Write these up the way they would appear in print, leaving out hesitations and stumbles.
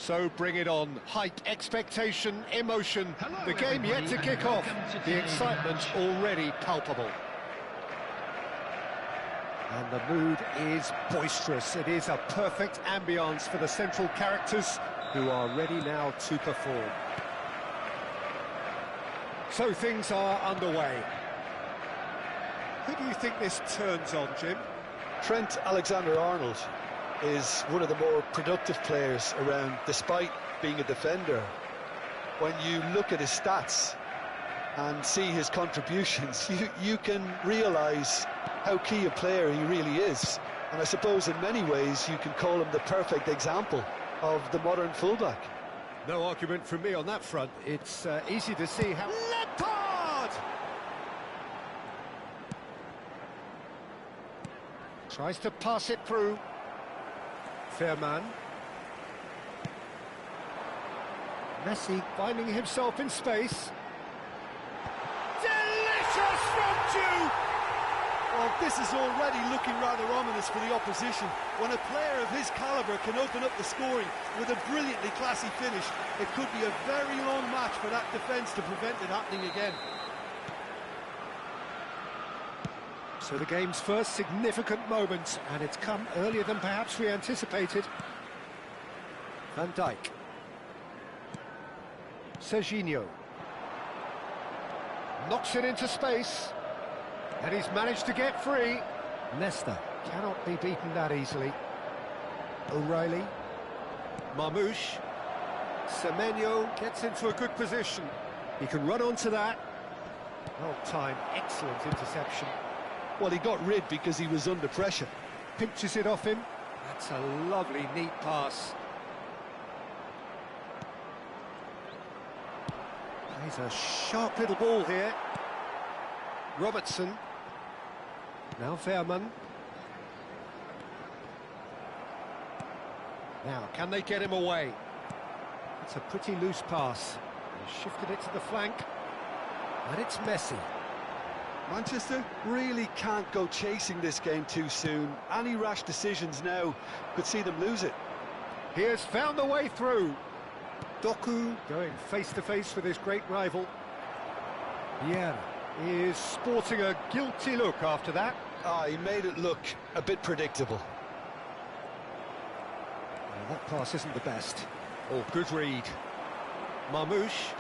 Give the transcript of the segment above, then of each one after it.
So bring it on. Hype, expectation, emotion. Hello, the game yet to kick off. The excitement already palpable. And the mood is boisterous. It is a perfect ambience for the central characters who are ready now to perform. So things are underway. Who do you think this turns on, Jim? Trent Alexander-Arnold is one of the more productive players around, despite being a defender. When you look at his stats and see his contributions, you can realise how key a player he really is. And I suppose in many ways you can call him the perfect example of the modern fullback. No argument from me on that front. It's easy to see how... Lampard! Tries to pass it through. Fairman. Messi finding himself in space. Delicious from Jude! Well, this is already looking rather ominous for the opposition. When a player of his calibre can open up the scoring with a brilliantly classy finish, it could be a very long match for that defence to prevent it happening again. So the game's first significant moment, and it's come earlier than perhaps we anticipated. Van Dijk. Serginho. Knocks it into space. And he's managed to get free. Nesta cannot be beaten that easily. O'Reilly. Marmouche. Semenyo gets into a good position. He can run onto that. Well timed, excellent interception. Well, he got rid because he was under pressure. Pinches it off him. That's a lovely, neat pass. Plays a sharp little ball here. Robertson. Now Fairman. Now, can they get him away? It's a pretty loose pass. He shifted it to the flank. And it's Messi. Manchester really can't go chasing this game too soon. Any rash decisions now could see them lose it. He has found the way through. Doku going face-to-face with his great rival. Vieira is sporting a guilty look after that. He made it look a bit predictable. Well, that pass isn't the best. Oh, good read. Marmouche.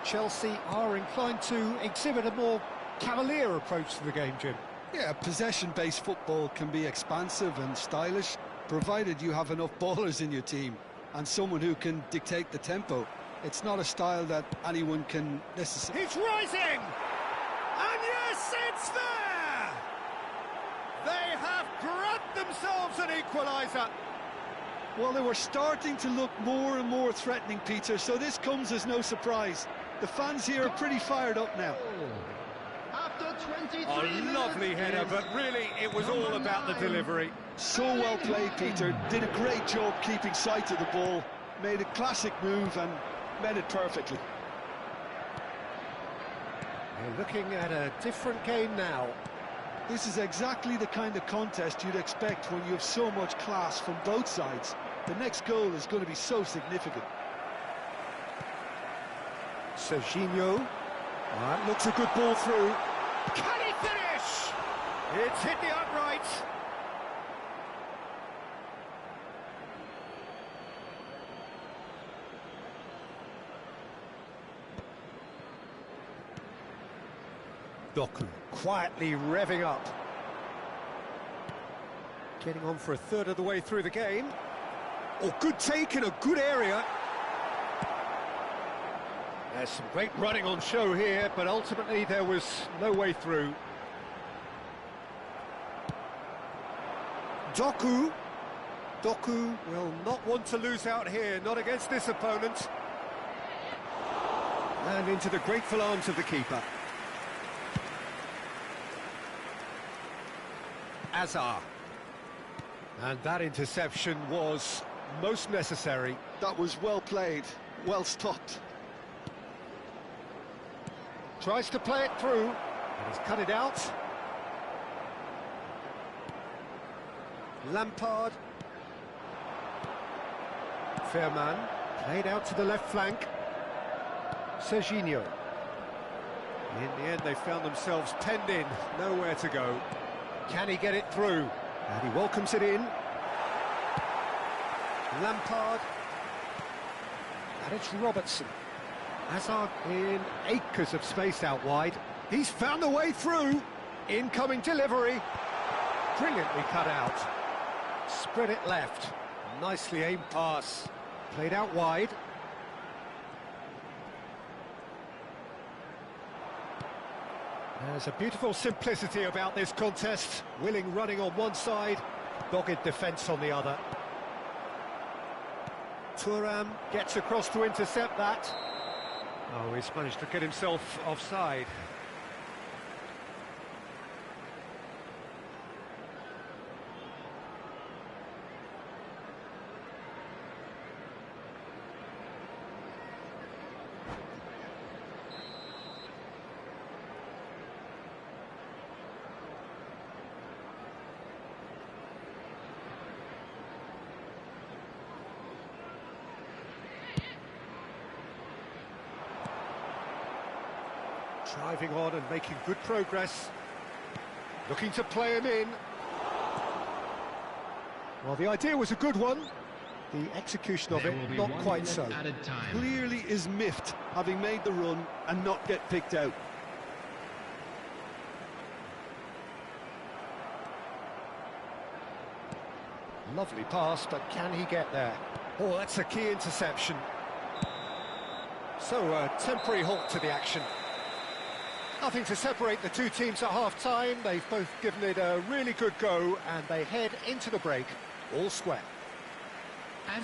Chelsea are inclined to exhibit a more cavalier approach to the game, Jim. Yeah, possession-based football can be expansive and stylish, provided you have enough ballers in your team and someone who can dictate the tempo. It's not a style that anyone can necessarily... He's rising! And yes, it's there! They have grabbed themselves an equaliser. Well, they were starting to look more and more threatening, Peter, so this comes as no surprise. The fans here are pretty fired up now. A lovely header, but really it was all about the delivery. So well played, Peter. Did a great job keeping sight of the ball. Made a classic move and met it perfectly. We're looking at a different game now. This is exactly the kind of contest you'd expect when you have so much class from both sides. The next goal is going to be so significant. Serginho. That looks a good ball through. Can he finish? It's hit the upright. Doku quietly revving up. Getting on for a third of the way through the game. Oh, good take in a good area. There's some great running on show here, but ultimately there was no way through. Doku. Doku will not want to lose out here, not against this opponent. And into the grateful arms of the keeper. Azar. And that interception was most necessary. That was well played, well stopped. Tries to play it through, and he's cut it out. Lampard. fair man. Played out to the left flank. Serginho. In the end, they found themselves penned in, nowhere to go. Can he get it through? And he welcomes it in. Lampard. And it's Robertson. Hazard in acres of space out wide. He's found the way through. Incoming delivery. Brilliantly cut out. Spread it left. Nicely aimed pass. Played out wide. There's a beautiful simplicity about this contest. Willing running on one side, dogged defence on the other. Thuram gets across to intercept that. Oh, he's managed to get himself offside. Driving on and making good progress. Looking to play him in. Well, the idea was a good one. The execution of it, not quite so. Clearly is miffed, having made the run and not get picked out. Lovely pass, but can he get there? Oh, that's a key interception. So, a temporary halt to the action. Nothing to separate the two teams at half-time. They've both given it a really good go, and they head into the break, all square.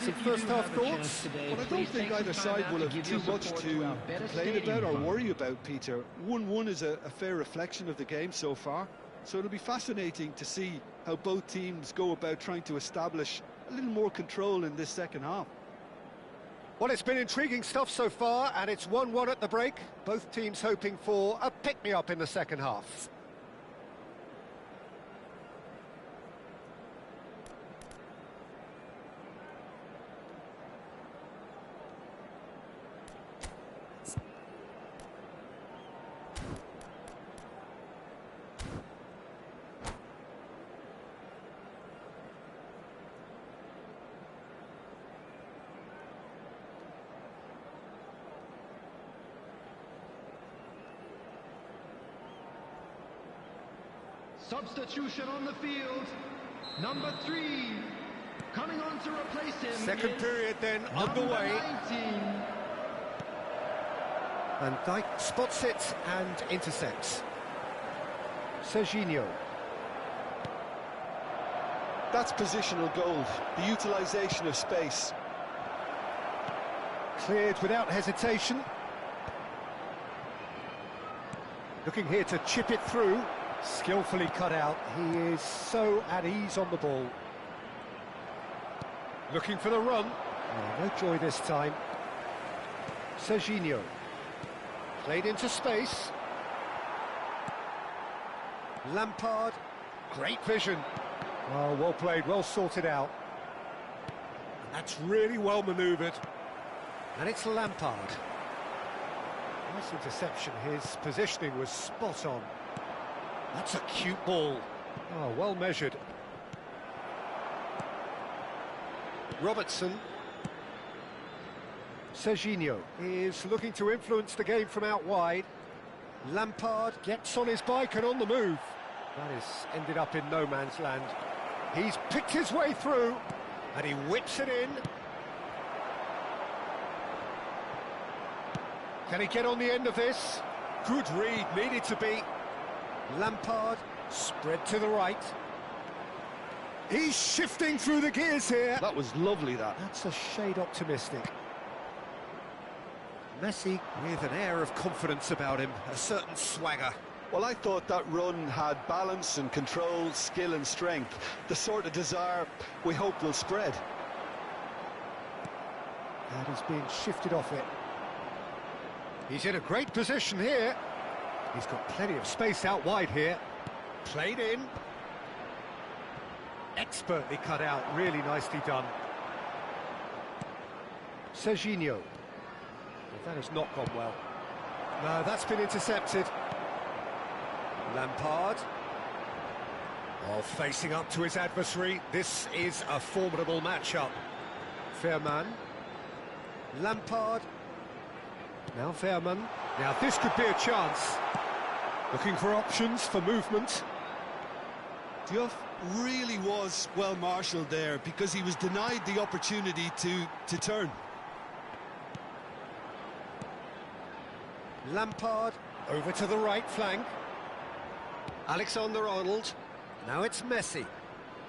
Some first-half thoughts? Well, I don't think either side will have too much to complain about or worry about, Peter. 1-1 is a fair reflection of the game so far, so it'll be fascinating to see how both teams go about trying to establish a little more control in this second half. Well, it's been intriguing stuff so far, and it's 1-1 at the break. Both teams hoping for a pick-me-up in the second half. Substitution on the field. Number 3 coming on to replace him. Second period then underway. 19. Van Dijk spots it and intercepts. Serginho. That's positional gold, the utilisation of space. Cleared without hesitation. Looking here to chip it through. Skillfully cut out. He is so at ease on the ball. Looking for the run. Oh, no joy this time. Serginho. Played into space. Lampard. Great vision. Oh, well played, well sorted out. That's really well manoeuvred. And it's Lampard. Nice interception. His positioning was spot on. That's a cute ball. Oh, well measured. Robertson. Serginho is looking to influence the game from out wide. Lampard gets on his bike and on the move. That has ended up in no man's land. He's picked his way through, and he whips it in. Can he get on the end of this? Good read, needed to be. Lampard, spread to the right. He's shifting through the gears here. That was lovely, that. That's a shade optimistic. Messi with an air of confidence about him, a certain swagger. Well, I thought that run had balance and control, skill and strength. The sort of desire we hope will spread. And he's being shifted off it. He's in a great position here. He's got plenty of space out wide here. Played in. Expertly cut out, really nicely done. Serginho. Well, that has not gone well. No, that's been intercepted. Lampard. Oh, facing up to his adversary. This is a formidable matchup. Fairman. Lampard. Now Fairman. Now this could be a chance. Looking for options for movement. Diouf really was well marshalled there because he was denied the opportunity to turn. Lampard over to the right flank. Alexander-Arnold. Now it's Messi.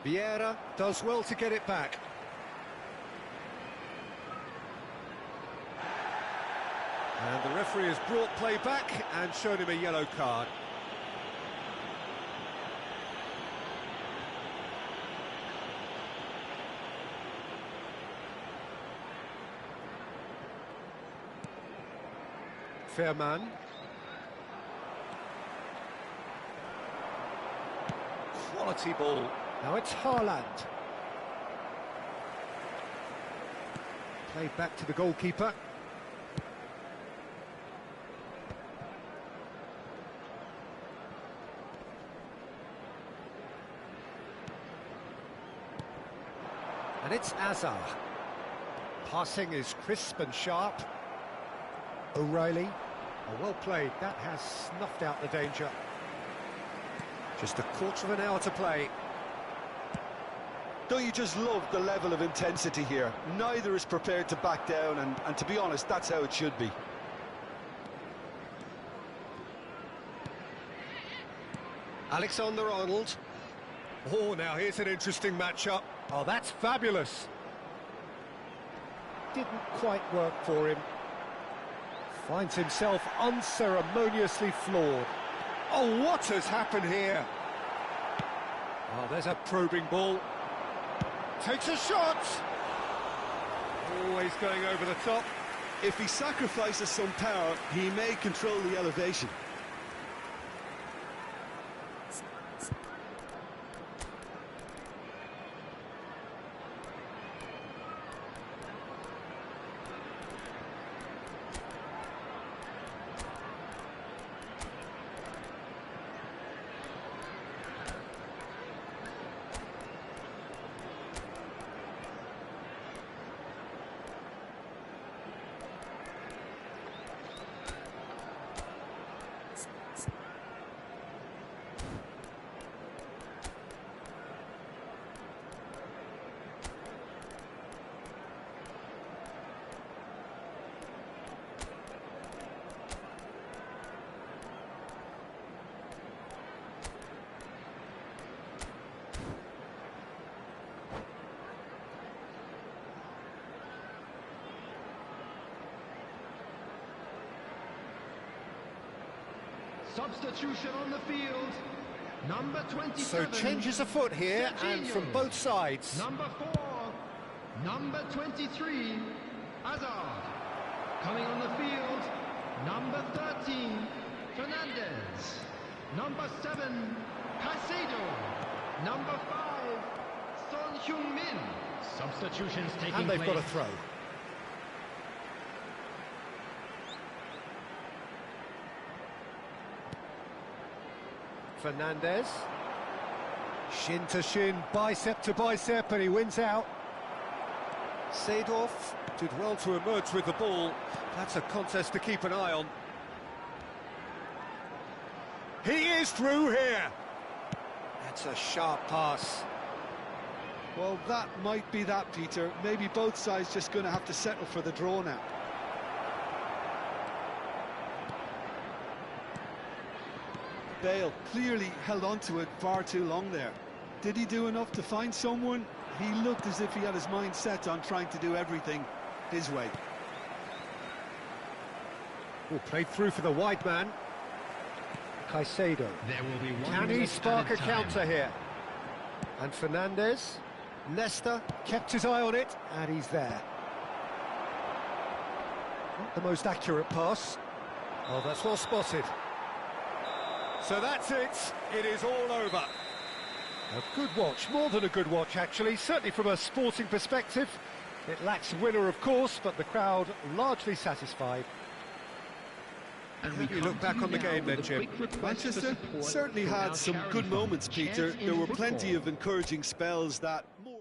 Vieira does well to get it back. And the referee has brought play back and shown him a yellow card. Fairman. Quality ball. Now it's Haaland. Played back to the goalkeeper. And it's Azar. Passing is crisp and sharp. O'Reilly. Oh, well played. That has snuffed out the danger. Just a quarter of an hour to play. Don't you just love the level of intensity here? Neither is prepared to back down, and to be honest, that's how it should be. Alexander-Arnold. Oh, now here's an interesting matchup. Oh, that's fabulous. Didn't quite work for him. Finds himself unceremoniously floored. Oh, what has happened here? Oh, there's a probing ball. Takes a shot. Always going over the top. If he sacrifices some power, he may control the elevation. Substitution on the field. Number 27. So changes afoot here, and from both sides. Number 4. Number 23. Hazard. Coming on the field. Number 13. Fernandez. Number 7. Caicedo. Number 5. Son Heung-min. Substitutions taking place. And they've got a throw. Fernandez. Shin to shin, bicep to bicep, and he wins out. Seedorf did well to emerge with the ball. That's a contest to keep an eye on. He is through here. That's a sharp pass. Well, that might be that, Peter. Maybe both sides just going to have to settle for the draw now. Bale clearly held on to it far too long there. Did he do enough to find someone? He looked as if he had his mind set on trying to do everything his way. Oh, played through for the wide man. Caicedo. There will be one. Can he spark a counter here? And Fernandez. Leicester kept his eye on it, and he's there. Not the most accurate pass. Oh, that's well spotted. So that's it. It is all over. A good watch, more than a good watch, actually. Certainly from a sporting perspective, It lacks a winner, of course, but the crowd largely satisfied. And How do you look back on the game then, Jim? Manchester certainly had some good moments, Peter. There were plenty of encouraging spells that more...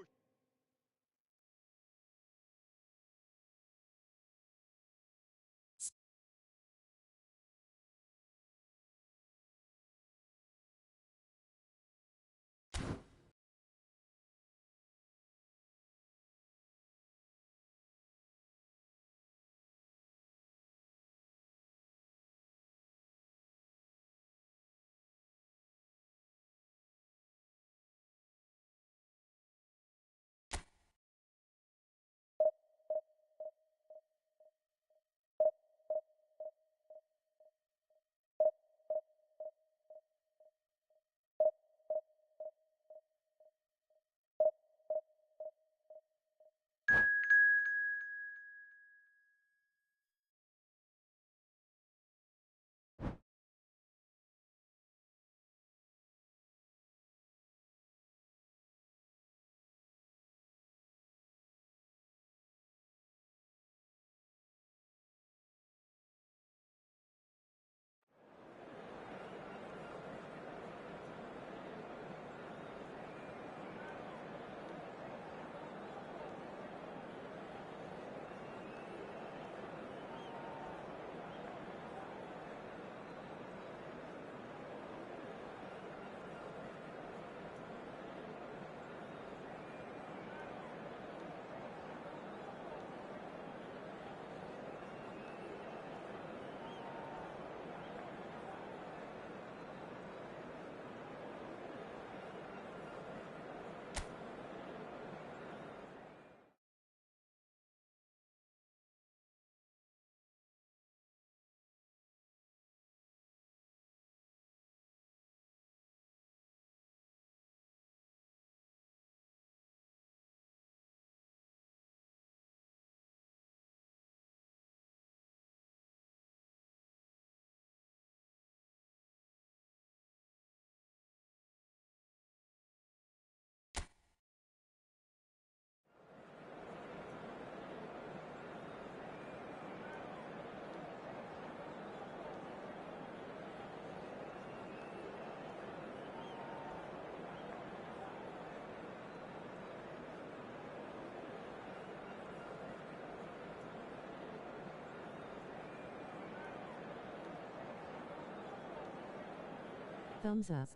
Thumbs up.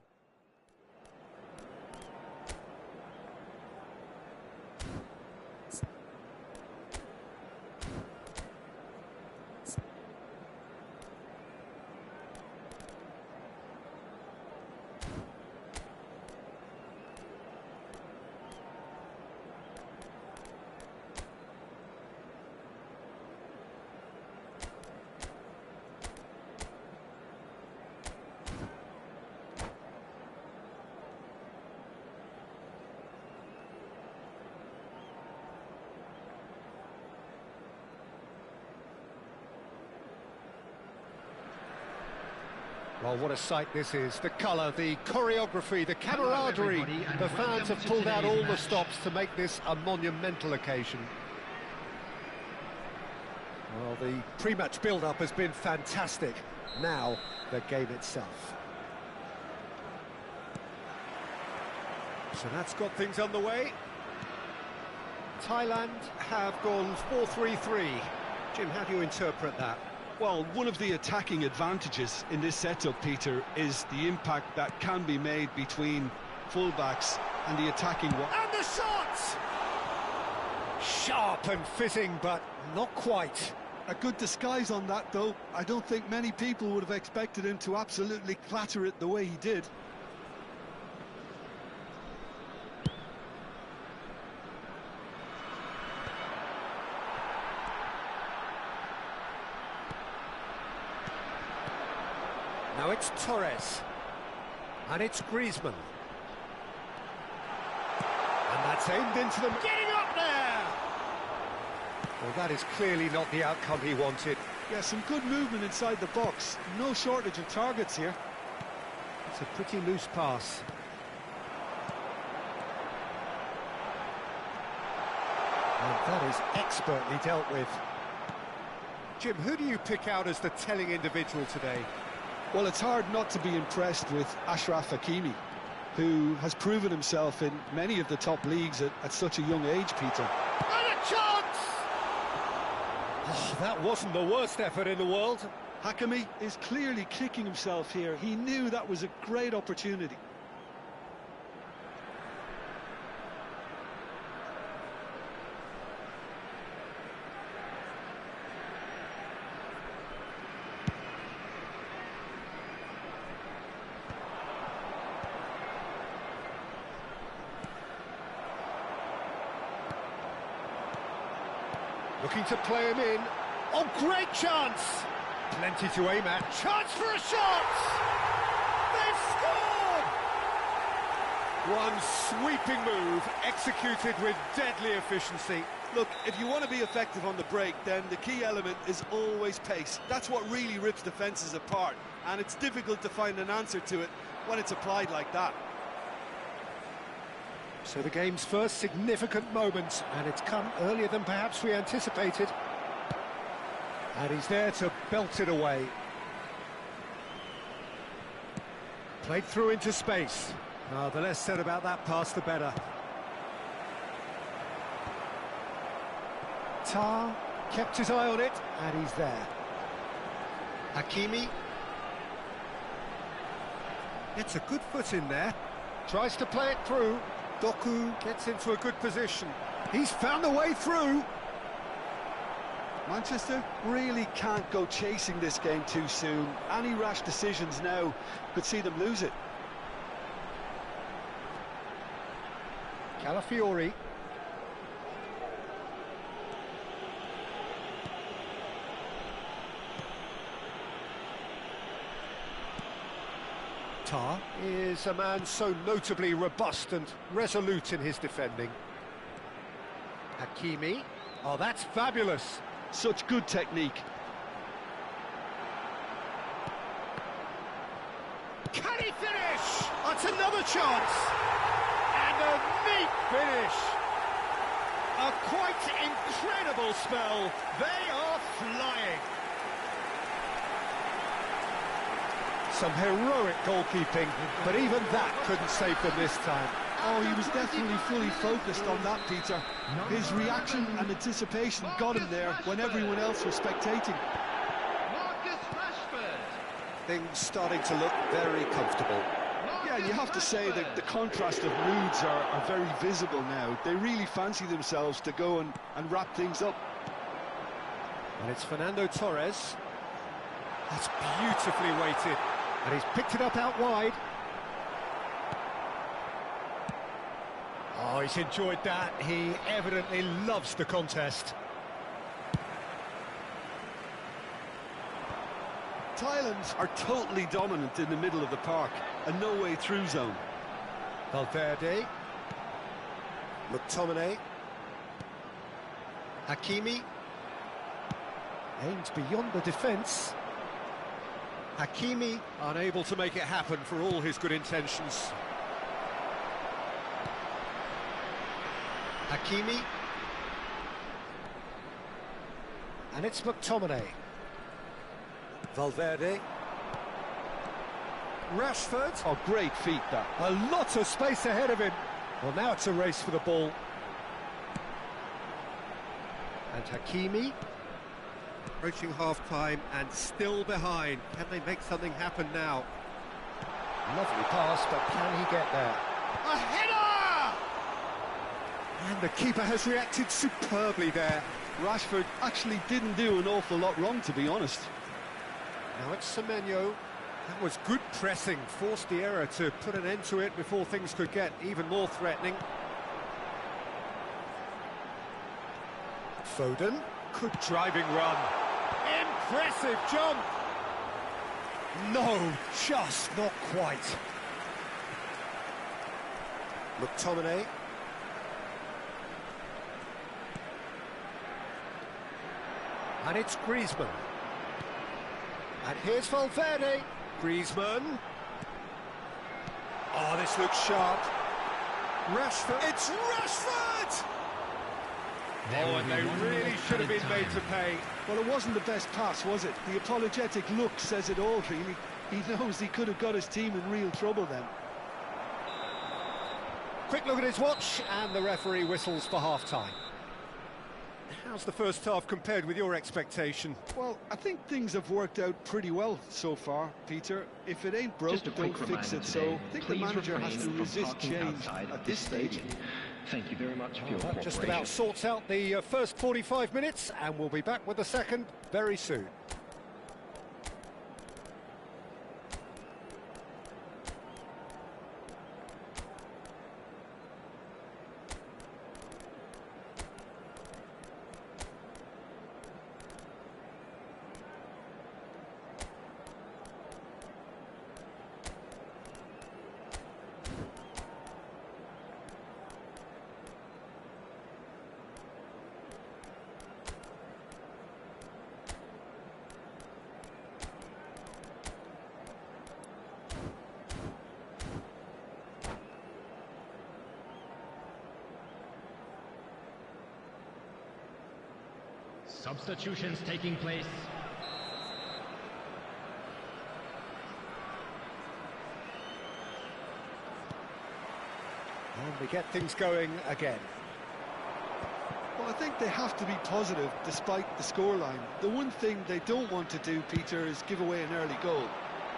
Well, what a sight this is. The colour, the choreography, the camaraderie. The fans have pulled out all the stops to make this a monumental occasion. Well, the pre-match build-up has been fantastic. Now, the game itself. So that's got things underway. Thailand have gone 4-3-3. Jim, how do you interpret that? Well, one of the attacking advantages in this setup, Peter, is the impact that can be made between fullbacks and the attacking one. And the shots! Sharp and fitting, but not quite. A good disguise on that, though. I don't think many people would have expected him to absolutely clatter it the way he did. Now it's Torres. And it's Griezmann. And that's aimed into them. Getting up there! Well, that is clearly not the outcome he wanted. Yeah, some good movement inside the box. No shortage of targets here. It's a pretty loose pass. And that is expertly dealt with. Jim, who do you pick out as the telling individual today? Well, it's hard not to be impressed with Achraf Hakimi, who has proven himself in many of the top leagues at such a young age, Peter. And a chance! Oh, that wasn't the worst effort in the world. Hakimi is clearly kicking himself here. He knew that was a great opportunity. Looking to play him in. Oh, great chance! Plenty to aim at. Chance for a shot! They've scored! One sweeping move, executed with deadly efficiency. Look, if you want to be effective on the break, then the key element is always pace. That's what really rips defences apart, and it's difficult to find an answer to it when it's applied like that. So the game's first significant moment, and it's come earlier than perhaps we anticipated. And he's there to belt it away. Played through into space. The less said about that pass, the better. Tar kept his eye on it, and he's there. Hakimi gets a good foot in there. Tries to play it through. Doku gets into a good position. He's found a way through. Manchester really can't go chasing this game too soon. Any rash decisions now could see them lose it. Calafiori. Tar is a man so notably robust and resolute in his defending. Hakimi. Oh, that's fabulous. Such good technique. Can he finish? That's another chance. And a neat finish. A quite incredible spell. They are flying. Some heroic goalkeeping, but even that couldn't save them this time. Oh, he was definitely fully focused on that, Peter. His reaction and anticipation got him there when everyone else was spectating. Things starting to look very comfortable. Yeah, you have to say that the contrast of moods are very visible now. They really fancy themselves to go and wrap things up. And it's Fernando Torres. That's beautifully weighted. And he's picked it up out wide. Oh, he's enjoyed that. He evidently loves the contest. Thailand are totally dominant in the middle of the park, a no-way through zone. Valverde. McTominay. Hakimi. Aims beyond the defence. Hakimi unable to make it happen for all his good intentions. Hakimi. And it's McTominay. Valverde. Rashford. Oh, great feat, that. A lot of space ahead of him. Well, now it's a race for the ball. And Hakimi. Approaching half-time and still behind. Can they make something happen now? Lovely pass, but can he get there? A header! And the keeper has reacted superbly there. Rashford actually didn't do an awful lot wrong, to be honest. Now it's Semenyo. That was good pressing, forced the error to put an end to it before things could get even more threatening. Foden. Good driving run. Impressive jump. No, just not quite. McTominay. And it's Griezmann. And here's Valverde. Griezmann. Oh, this looks sharp. Rashford. It's Rashford! Oh, and they really should have been made to pay. Well, it wasn't the best pass, was it? The apologetic look says it all, really. He knows he could have got his team in real trouble then. Quick look at his watch, and the referee whistles for half-time. How's the first half compared with your expectation? Well, I think things have worked out pretty well so far, Peter. If it ain't broke, don't fix it. So I think the manager has to resist change at this stage. Thank you very much for your That cooperation. just about sorts out the first 45 minutes, and we'll be back with the second very soon. Substitutions taking place. And we get things going again. Well, I think they have to be positive despite the scoreline. The one thing they don't want to do, Peter, is give away an early goal.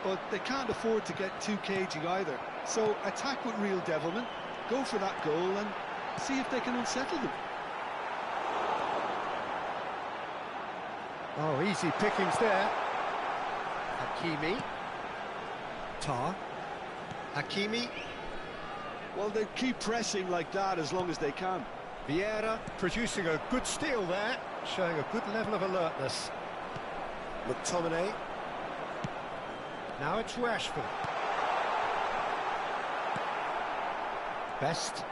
But they can't afford to get too cagey either. So attack with real devilment, go for that goal and see if they can unsettle them. Oh, easy pickings there. Hakimi. Tar. Hakimi. Well, they keep pressing like that as long as they can. Vieira producing a good steal there, showing a good level of alertness. McTominay. Now it's Rashford. Best.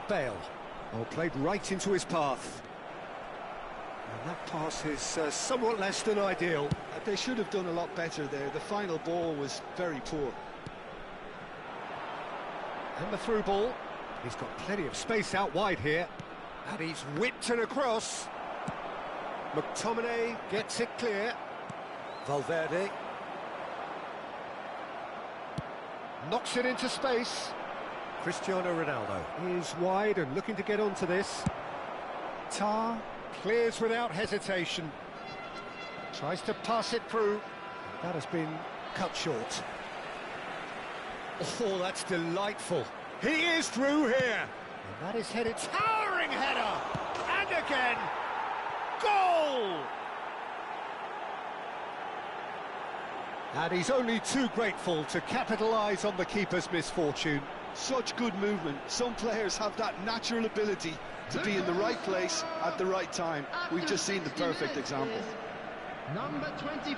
Bale. Oh, played right into his path. And that pass is somewhat less than ideal. They should have done a lot better there. The final ball was very poor. And the through ball. He's got plenty of space out wide here. And he's whipped it across. McTominay gets it clear. Valverde. Knocks it into space. Cristiano Ronaldo is wide and looking to get onto this. Tar clears without hesitation. Tries to pass it through. That has been cut short. Oh, that's delightful. He is through here. And that is headed, towering header. And again, goal! And he's only too grateful to capitalise on the keeper's misfortune. Such good movement. Some players have that natural ability to be in the right place at the right time. We've just seen the perfect example. Number 25,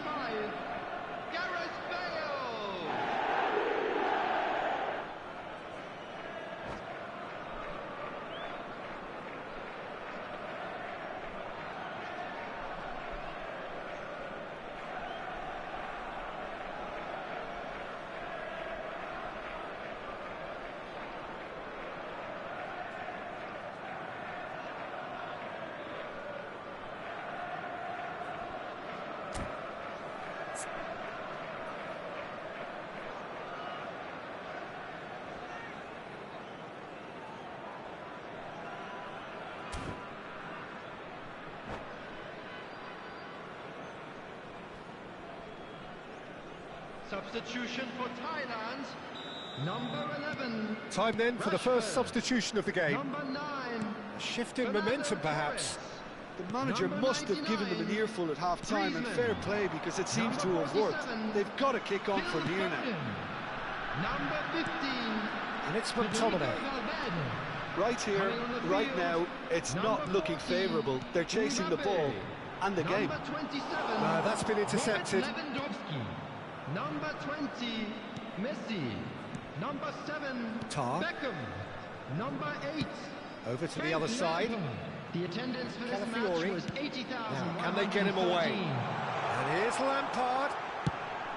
Gareth Bale. Substitution for Thailand, number 11. Time then for the first substitution of the game. Number 9. A shift in momentum, perhaps. The manager must have given them an earful at half-time, and fair play because it seems to have worked. They've got to kick on from here now. Number 15. And it's McTominay. Right here, right now, it's not looking favourable. They're chasing the ball and the game. Number 27. That's been intercepted. Lewandowski. Number 20, Messi. Number 7, Tar. Beckham. Number 8, Over to the other side. The attendance for this Calafiori. match was 80,000. Now, can they get him away? And here's Lampard.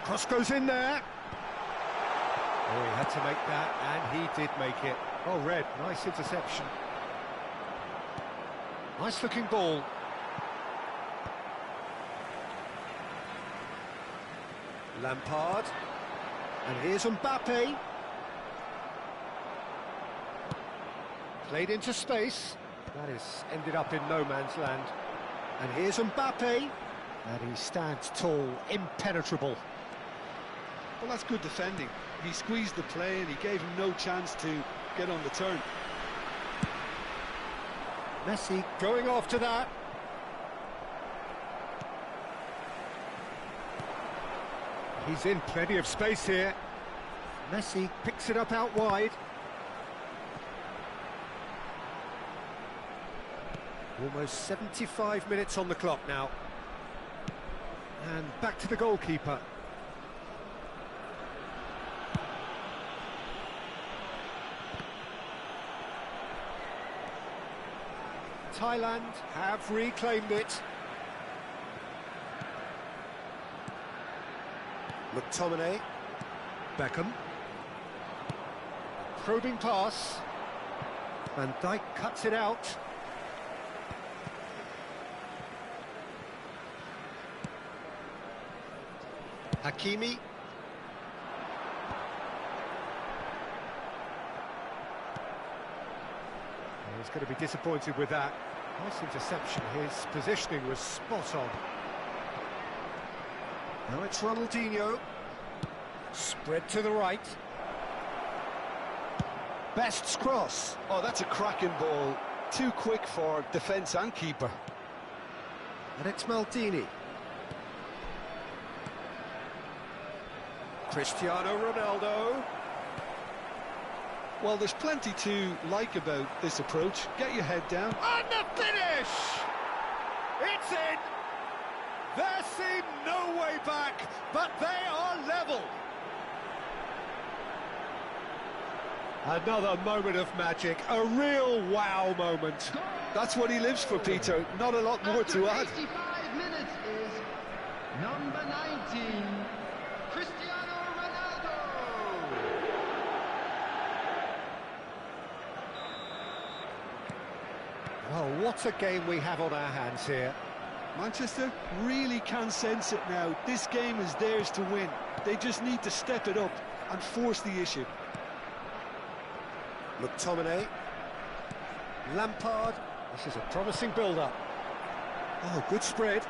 Cross goes in there. Oh, he had to make that, and he did make it. Oh, Red, nice interception. Nice looking ball. Lampard. And here's Mbappe. Played into space. That is ended up in no man's land. And here's Mbappe. And he stands tall, impenetrable. Well, that's good defending. He squeezed the play and he gave him no chance to get on the turn. Messi going after that. He's in plenty of space here. Messi picks it up out wide. Almost 75 minutes on the clock now. And back to the goalkeeper. Thailand have reclaimed it. McTominay. Beckham. Probing pass. Van Dijk cuts it out. Hakimi. He's going to be disappointed with that. Nice interception. His positioning was spot on. Now it's Ronaldinho. Spread to the right. Best's cross. Oh, that's a cracking ball. Too quick for defence and keeper. And it's Maldini. Cristiano Ronaldo. Well, there's plenty to like about this approach. Get your head down. And the finish! It's in! There seemed no way back, but they are level. Another moment of magic, a real wow moment. That's what he lives for, Peter. Not a lot more to add. 85 minutes is number 19, Cristiano Ronaldo. Well, what a game we have on our hands here. Manchester really can sense it now. This game is theirs to win. They just need to step it up and force the issue. McTominay. Lampard. This is a promising build-up. Oh, good spread.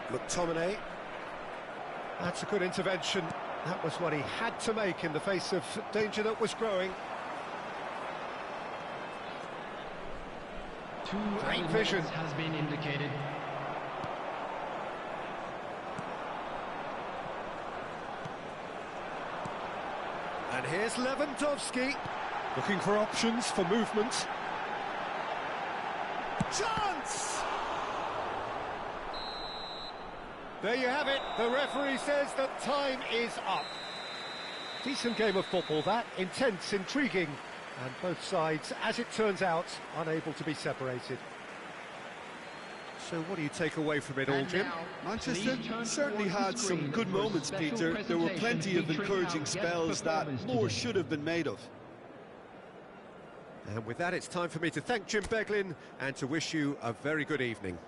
McTominay. That's a good intervention. That was what he had to make in the face of danger that was growing. Great vision. Has been indicated. And here's Lewandowski, looking for options for movement. Chance! There you have it. The referee says that time is up. Decent game of football, that. Intense, intriguing. And both sides, as it turns out, unable to be separated. So what do you take away from it all, Jim? Manchester certainly had some good moments, Peter. There were plenty of encouraging spells that more should have been made of. And with that, it's time for me to thank Jim Beglin and to wish you a very good evening.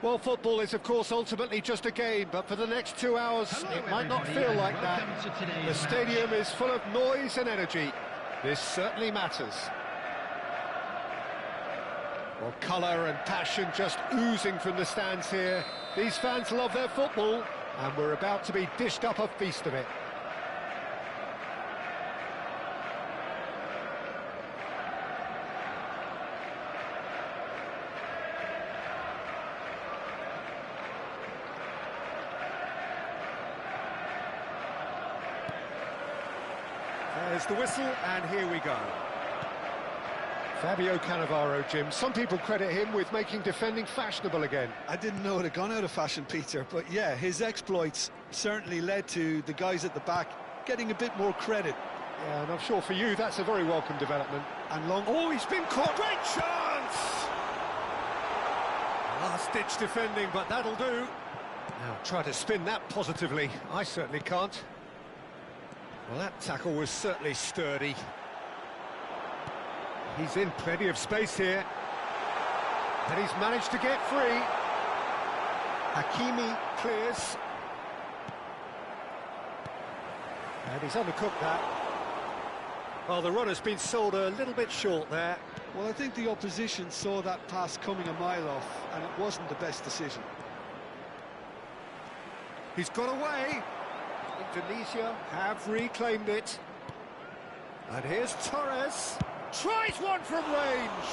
Well, football is, of course, ultimately just a game, but for the next 2 hours, Hello, it might not everybody, feel and like that. welcome to today's The stadium match. is full of noise and energy. This certainly matters. Well, colour and passion just oozing from the stands here. These fans love their football, and we're about to be dished up a feast of it. There's the whistle, and here we go. Fabio Cannavaro, Jim. Some people credit him with making defending fashionable again. I didn't know it had gone out of fashion, Peter, but yeah, his exploits certainly led to the guys at the back getting a bit more credit. Yeah, and I'm sure for you that's a very welcome development. And long... Oh, he's been caught! Great chance! Last-ditch defending, but that'll do. Now, try to spin that positively. I certainly can't. Well, that tackle was certainly sturdy. He's in plenty of space here. And he's managed to get free. Hakimi clears. And he's undercooked that. Well, the run has been sold a little bit short there. Well, I think the opposition saw that pass coming a mile off, and it wasn't the best decision. He's got away. Indonesia have reclaimed it. And here's Torres. Tries one from range.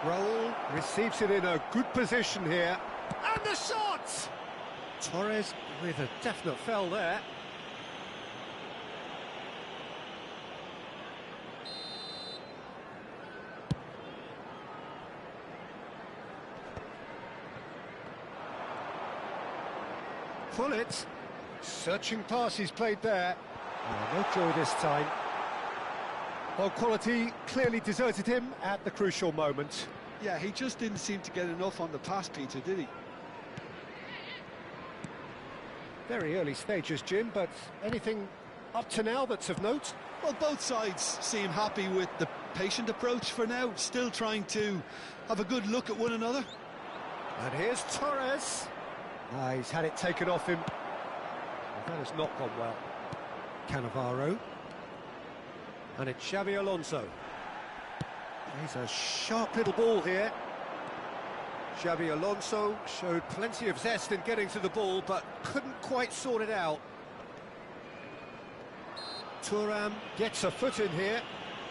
Raul receives it in a good position here. And the shot! Torres with a definite foul there. Pull it. Searching pass he's played there. Oh, no joy this time. Well, quality clearly deserted him at the crucial moment. Yeah, he just didn't seem to get enough on the pass, Peter, did he? Very early stages, Jim, but anything up to now that's of note? Well, both sides seem happy with the patient approach for now, still trying to have a good look at one another. And here's Torres. Ah, he's had it taken off him. Well, that has not gone well. Cannavaro. And it's Xabi Alonso. He's a sharp little ball here. Xabi Alonso showed plenty of zest in getting to the ball, but couldn't quite sort it out. Thuram gets a foot in here.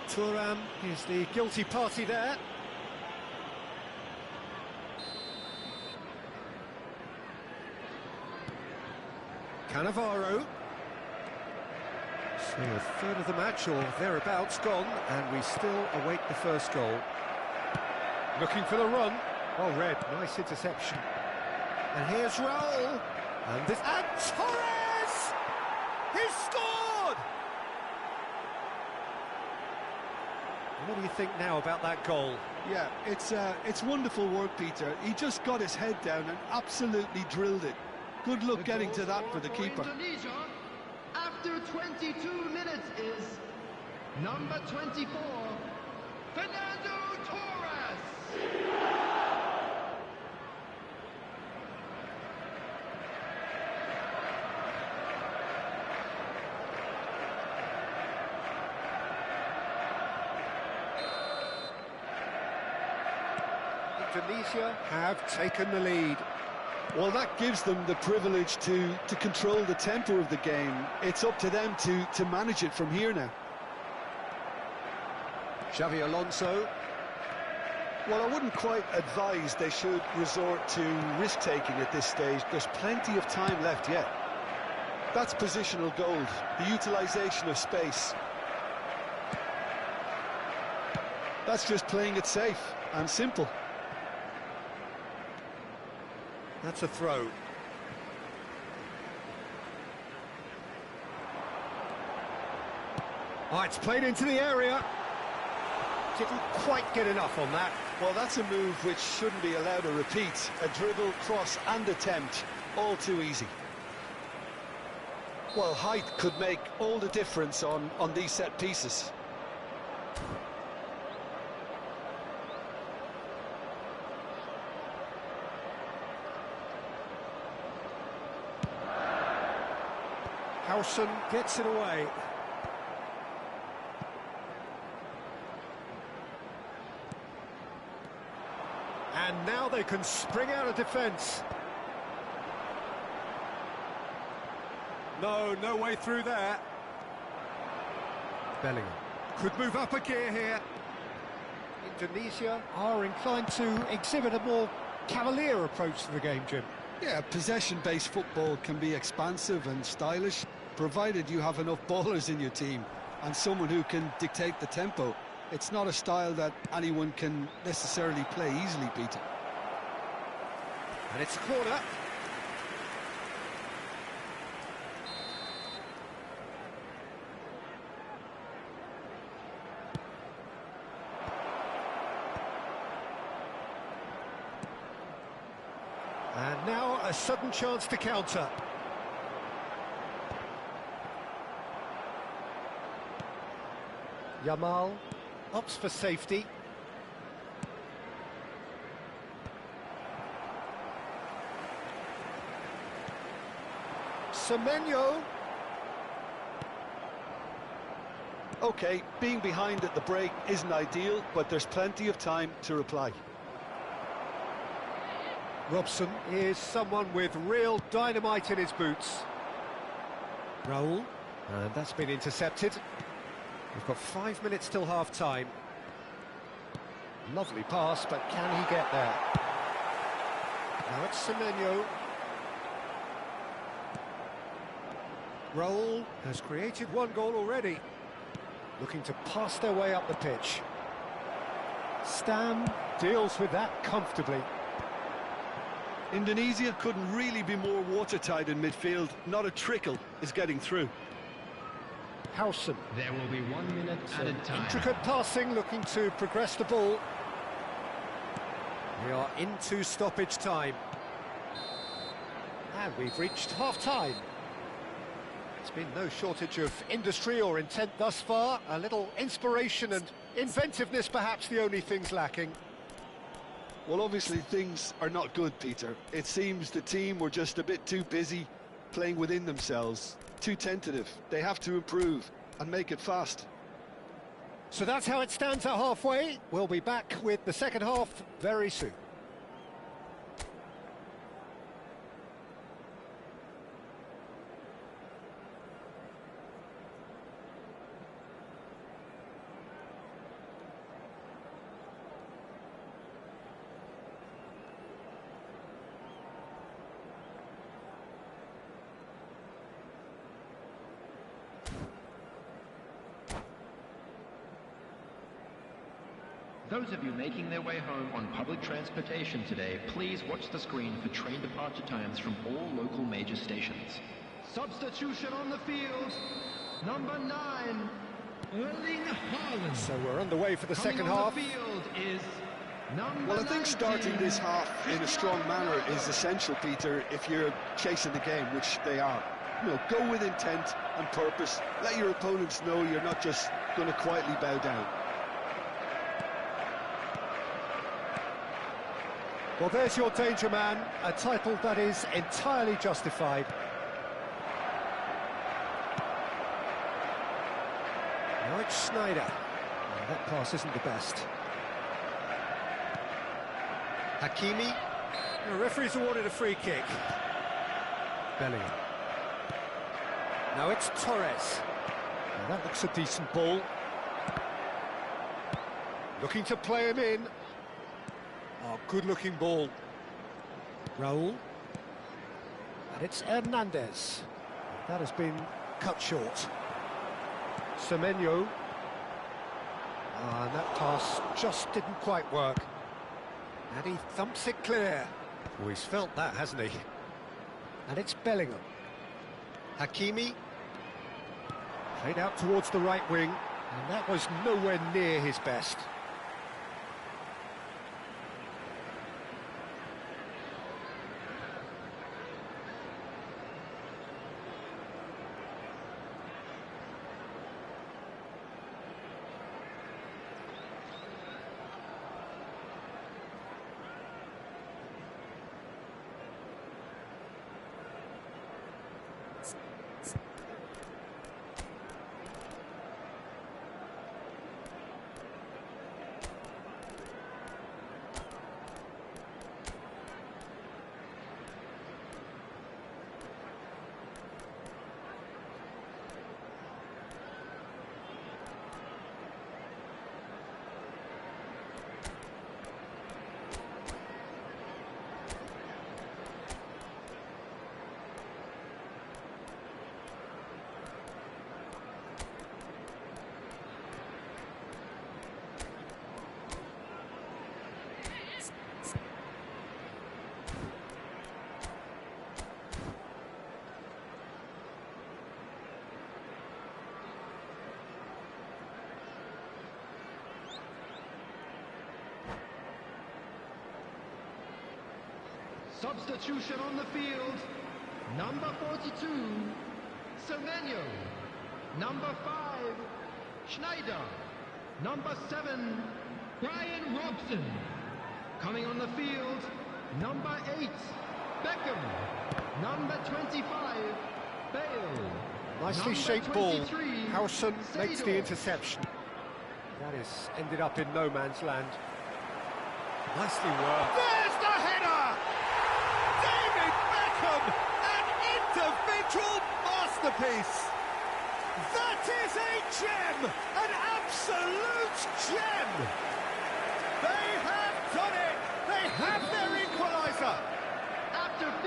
Thuram is the guilty party there. Cannavaro. So a third of the match or thereabouts gone, and we still await the first goal. Looking for the run. Well read, nice interception. And here's Raul. And Torres! He's scored! What do you think now about that goal? Yeah, it's wonderful work, Peter. He just got his head down and absolutely drilled it. Good luck getting to that for the keeper. Indonesia, after 22 minutes, is number 24, Fernando Torres. Indonesia have taken the lead. Well, that gives them the privilege to control the tempo of the game. It's up to them to manage it from here now. Xabi Alonso. Well, I wouldn't quite advise they should resort to risk-taking at this stage. There's plenty of time left yet. That's positional gold, the utilisation of space. That's just playing it safe and simple. That's a throw. Oh, it's played into the area. Didn't quite get enough on that. Well, that's a move which shouldn't be allowed to repeat. A dribble, cross and attempt, all too easy. Well, height could make all the difference on these set pieces. Howson gets it away. And now they can spring out of defence. No way through there. Bellingham could move up a gear here. Indonesia are inclined to exhibit a more cavalier approach to the game, Jim. Yeah, possession-based football can be expansive and stylish, provided you have enough ballers in your team and someone who can dictate the tempo. It's not a style that anyone can necessarily play easily, Peter. And it's a corner. And now a sudden chance to counter. Yamal opts for safety. Semenyo. OK, being behind at the break isn't ideal, but there's plenty of time to reply. Robson is someone with real dynamite in his boots. Raul, and that's been intercepted. We've got 5 minutes till half-time. Lovely pass, but can he get there? Now it's Semenyo. Raul has created one goal already. Looking to pass their way up the pitch. Stam deals with that comfortably. Indonesia couldn't really be more watertight in midfield. Not a trickle is getting through. Howson. There will be 1 minute added time. Intricate passing, looking to progress the ball. We are into stoppage time. And we've reached half-time. There's been no shortage of industry or intent thus far. A little inspiration and inventiveness, perhaps the only things lacking. Well, obviously things are not good, Peter. It seems the team were just a bit too busy playing within themselves, too tentative. They have to improve and make it fast. So that's how it stands at halfway. We'll be back with the second half very soon. Those of you making their way home on public transportation today, please watch the screen for train departure times from all local major stations. Substitution on the field, number 9, Erling Haaland. So we're underway for the second half. The field is number Well, I think starting 19. this half in a strong manner is essential, Peter, if you're chasing the game, which they are. You know, go with intent and purpose. Let your opponents know you're not just going to quietly bow down. Well, there's your danger man, a title that is entirely justified. Now it's Schneider. And that pass isn't the best. Hakimi. The referee's awarded a free kick. Bellingham. Now it's Torres. Now that looks a decent ball. Looking to play him in. Oh, good-looking ball. Raul. And it's Hernandez. That has been cut short. Semenyo. And that pass just didn't quite work. And he thumps it clear. Oh, he's felt that, hasn't he? And it's Bellingham. Hakimi. Played out towards the right wing. And that was nowhere near his best. Substitution on the field. Number 42, Semenyo. Number 5, Schneider. Number 7, Brian Robson. Coming on the field, number 8, Beckham. Number 25, Bale. Nicely Number shaped ball. 23, Howson makes the Seydorf. interception. That is ended up in no man's land. Nicely worked. There's the header! David Beckham! An individual masterpiece! That is a gem! An absolute gem! They have done it! They have their equaliser!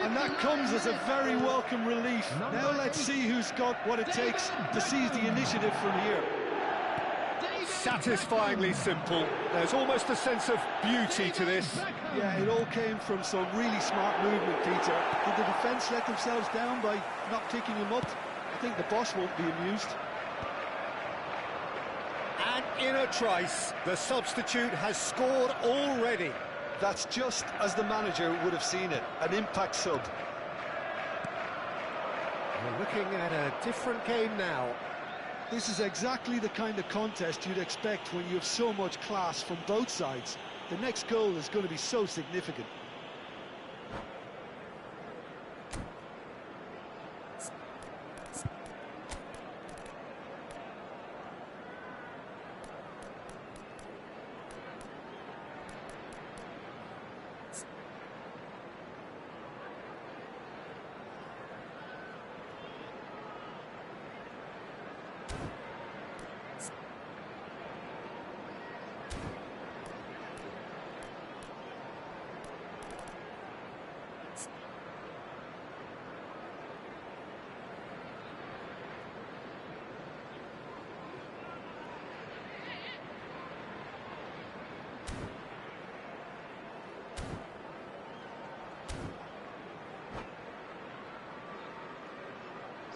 And that comes as a very welcome relief. Now let's see who's got what it takes to seize the initiative from here. Satisfyingly simple. There's almost a sense of beauty to this. Yeah, it all came from some really smart movement, Peter. Did the defence let themselves down by not picking him up? I think the boss won't be amused. And in a trice, the substitute has scored already. That's just as the manager would have seen it, an impact sub. We're looking at a different game now. This is exactly the kind of contest you'd expect when you have so much class from both sides. The next goal is going to be so significant.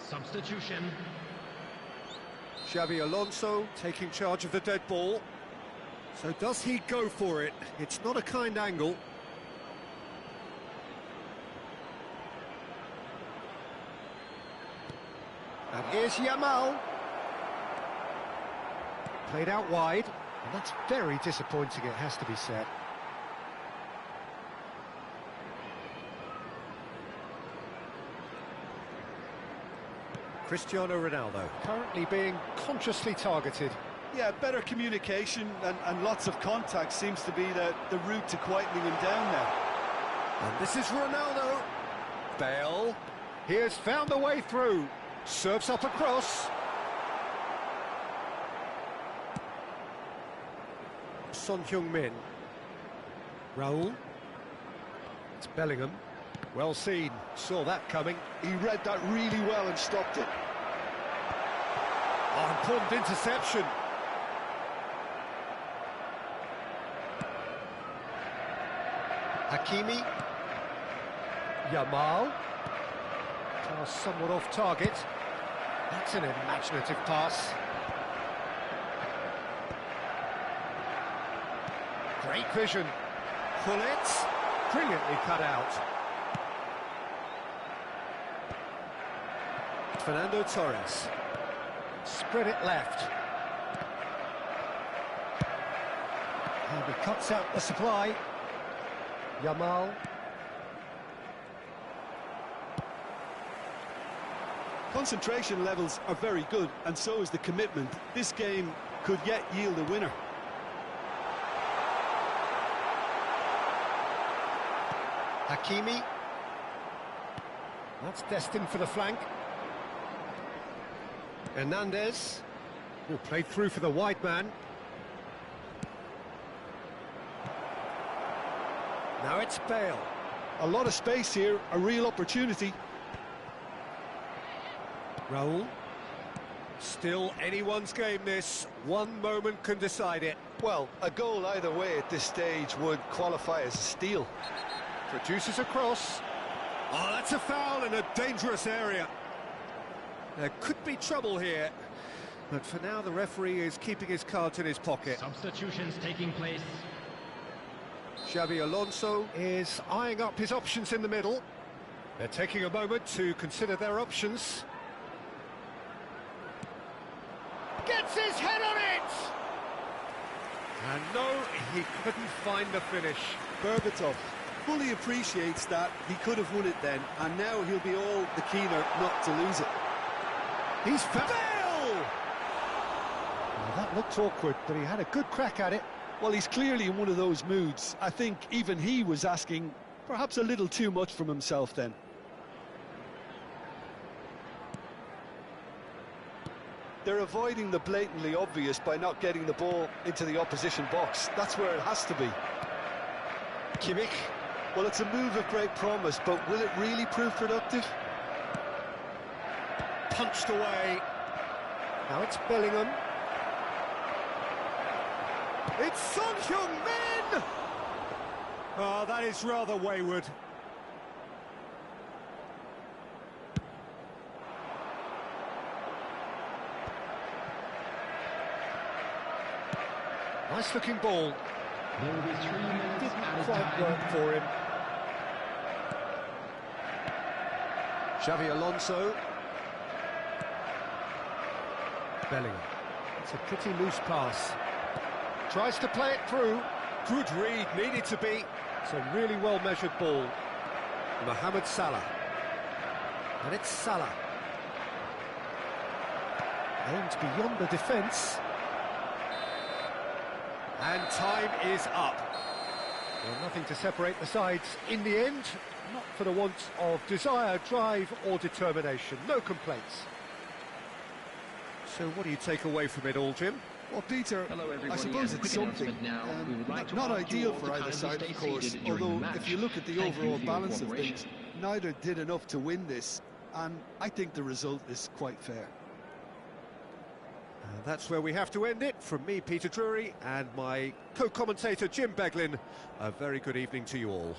Substitution. Xabi Alonso taking charge of the dead ball. So does he go for it? It's not a kind angle. And here's Yamal. Played out wide. And that's very disappointing, it has to be said. Cristiano Ronaldo currently being consciously targeted. Yeah, better communication and lots of contact seems to be the route to quietening him down now. And this is Ronaldo. Bale. He has found a way through. Serves up across. Son Heung-min. Raul. It's Bellingham. Well seen. Saw that coming. He read that really well and stopped it. Oh, important interception. Hakimi. Yamal. Pass somewhat off target. That's an imaginative pass. Great vision. Pull it. Brilliantly cut out. Fernando Torres. Spread it left. And he cuts out the supply. Yamal. Concentration levels are very good, and so is the commitment. This game could yet yield a winner. Hakimi. That's destined for the flank. Hernandez. Oh, played through for the wide man. Now it's Bale. A lot of space here, a real opportunity. Raul. Still anyone's game this. One moment can decide it. Well, a goal either way at this stage would qualify as a steal. Produces a cross. Oh, that's a foul in a dangerous area. There could be trouble here. But for now, the referee is keeping his cards in his pocket. Substitutions taking place. Xavi Alonso is eyeing up his options in the middle. They're taking a moment to consider their options. Gets his head on it! And no, he couldn't find the finish. Berbatov fully appreciates that he could have won it then, and now he'll be all the keener not to lose it. He's Bale! Well, that looked awkward, but he had a good crack at it. Well, he's clearly in one of those moods. I think even he was asking perhaps a little too much from himself then. They're avoiding the blatantly obvious by not getting the ball into the opposition box. That's where it has to be. Kimmich. Well, it's a move of great promise, but will it really prove productive? Punched away. Now it's Bellingham. It's Son Heung-min! Oh, that is rather wayward. Nice looking ball. There will be 3 minutes Didn't added quite time. work for him. Xavi Alonso. Bellingham. It's a pretty loose pass. Tries to play it through. Good read, needed to be. It's a really well-measured ball. Mohamed Salah. And it's Salah. Aimed beyond the defence. And time is up. Well, nothing to separate the sides in the end. Not for the want of desire, drive or determination. No complaints. So what do you take away from it all, Jim? Well, Peter, Hello, everybody, I suppose and a it's quick something. announcement now. We would like to Not ask you ideal all for to either kindly side, stay of course, seated during although the match. if you look at the Thank you overall for your balance of cooperation. things, neither did enough to win this, and I think the result is quite fair. And that's where we have to end it. From me, Peter Drury, and my co-commentator, Jim Beglin. A very good evening to you all.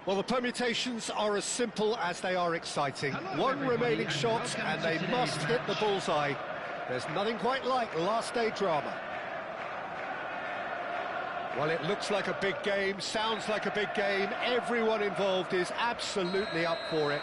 Well, the permutations are as simple as they are exciting. One remaining shot and they must hit the bullseye. There's nothing quite like last day drama. Well, it looks like a big game, sounds like a big game. Everyone involved is absolutely up for it.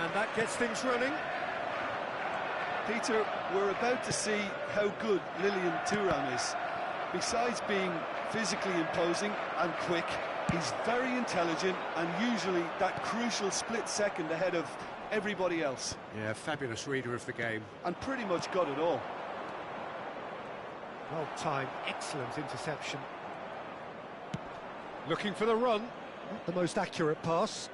And that gets things running. Peter, we're about to see how good Lilian Thuram is. Besides being physically imposing and quick, he's very intelligent and usually that crucial split second ahead of everybody else. Yeah, fabulous reader of the game. And pretty much got it all. Well timed, excellent interception. Looking for the run, not the most accurate pass.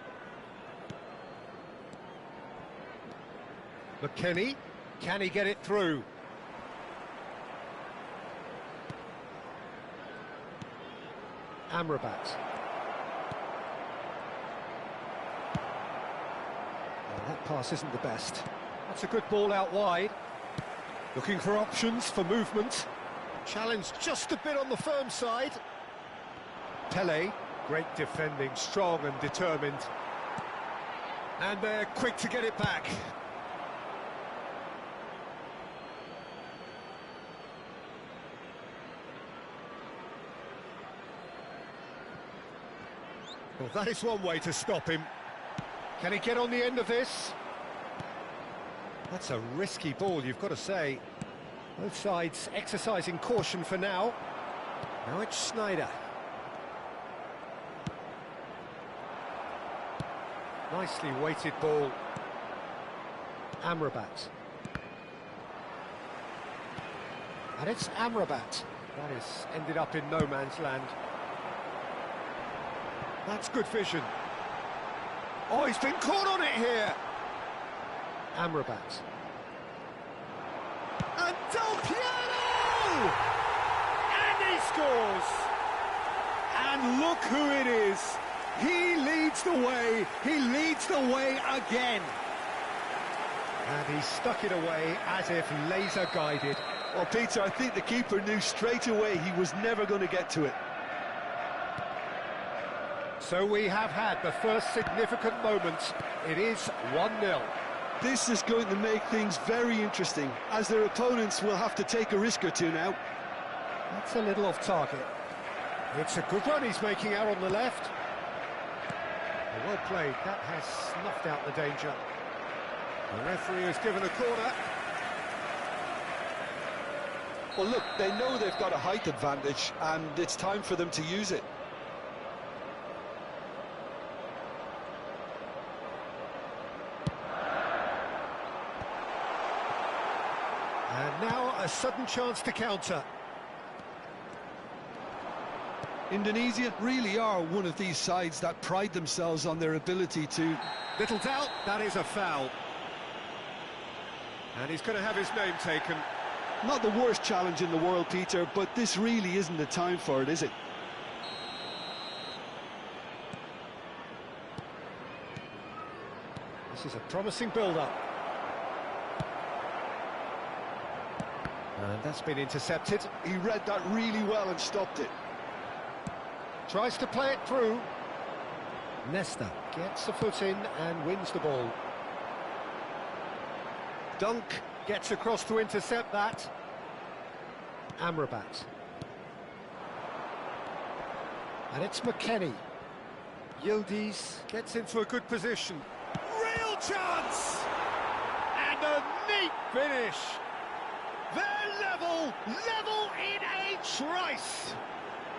McKennie, can he get it through? Amrabat. Well, that pass isn't the best. That's a good ball out wide. Looking for options for movement. Challenge just a bit on the firm side. Pele, great defending, strong and determined. And they're quick to get it back. Well, that is one way to stop him. Can he get on the end of this? That's a risky ball, you've got to say. Both sides exercising caution for now. Now it's Schneider. Nicely weighted ball. Amrabat. And it's Amrabat. That has ended up in no man's land. That's good vision. Oh, he's been caught on it here. Amrabat. And Del Piero! And he scores! And look who it is. He leads the way. He leads the way again. And he stuck it away as if laser guided. Well, Peter, I think the keeper knew straight away he was never going to get to it. So we have had the first significant moment. It is 1-0. This is going to make things very interesting, as their opponents will have to take a risk or two now. That's a little off target. It's a good run he's making out on the left. Well played, that has snuffed out the danger. The referee has given a corner. Well, look, they know they've got a height advantage, and it's time for them to use it. And now a sudden chance to counter. Indonesia really are one of these sides that pride themselves on their ability to... Little doubt, that is a foul. And he's going to have his name taken. Not the worst challenge in the world, Peter, but this really isn't the time for it, is it? This is a promising build-up. And that's been intercepted. He read that really well and stopped it. Tries to play it through. Nesta gets a foot in and wins the ball. Dunk gets across to intercept that. Amrabat. And it's McKennie. Yildiz gets into a good position. Real chance! And a neat finish. They're level in a trice.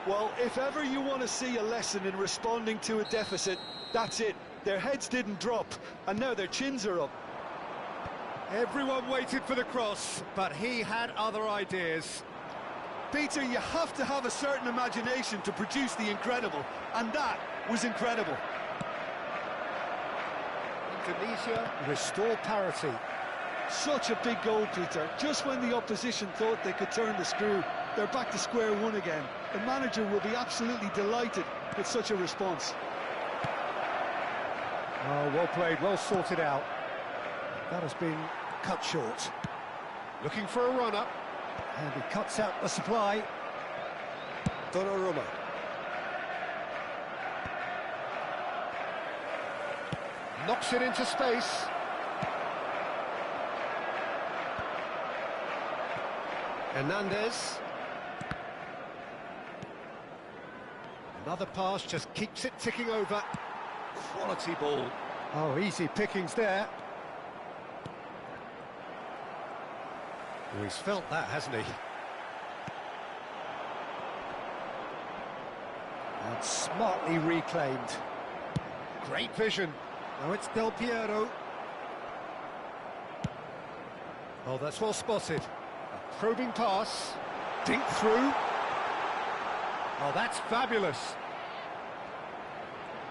Well, if ever you want to see a lesson in responding to a deficit, that's it. Their heads didn't drop, and now their chins are up. Everyone waited for the cross, but he had other ideas. Peter, you have to have a certain imagination to produce the incredible, and that was incredible. Indonesia restore parity. Such a big goal, Peter. Just when the opposition thought they could turn the screw, they're back to square one again. The manager will be absolutely delighted with such a response. Oh, well played, well sorted out. That has been cut short. Looking for a run-up. And he cuts out the supply. Donnarumma. Knocks it into space. Hernandez. Another pass, just keeps it ticking over. Quality ball. Oh, easy pickings there. Oh, he's felt that, hasn't he? And smartly reclaimed. Great vision. Now it's Del Piero. Oh, that's well spotted. A probing pass. Dink through. Oh, that's fabulous.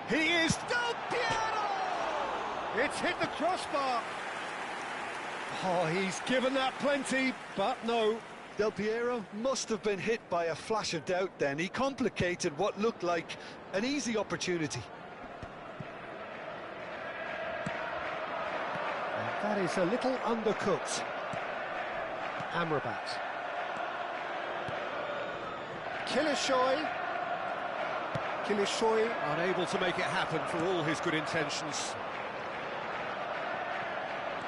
He is Del Piero! It's hit the crossbar. Oh, he's given that plenty, but no. Del Piero must have been hit by a flash of doubt then. He complicated what looked like an easy opportunity. And that is a little undercooked. Amrabat. Kilishoy unable to make it happen for all his good intentions.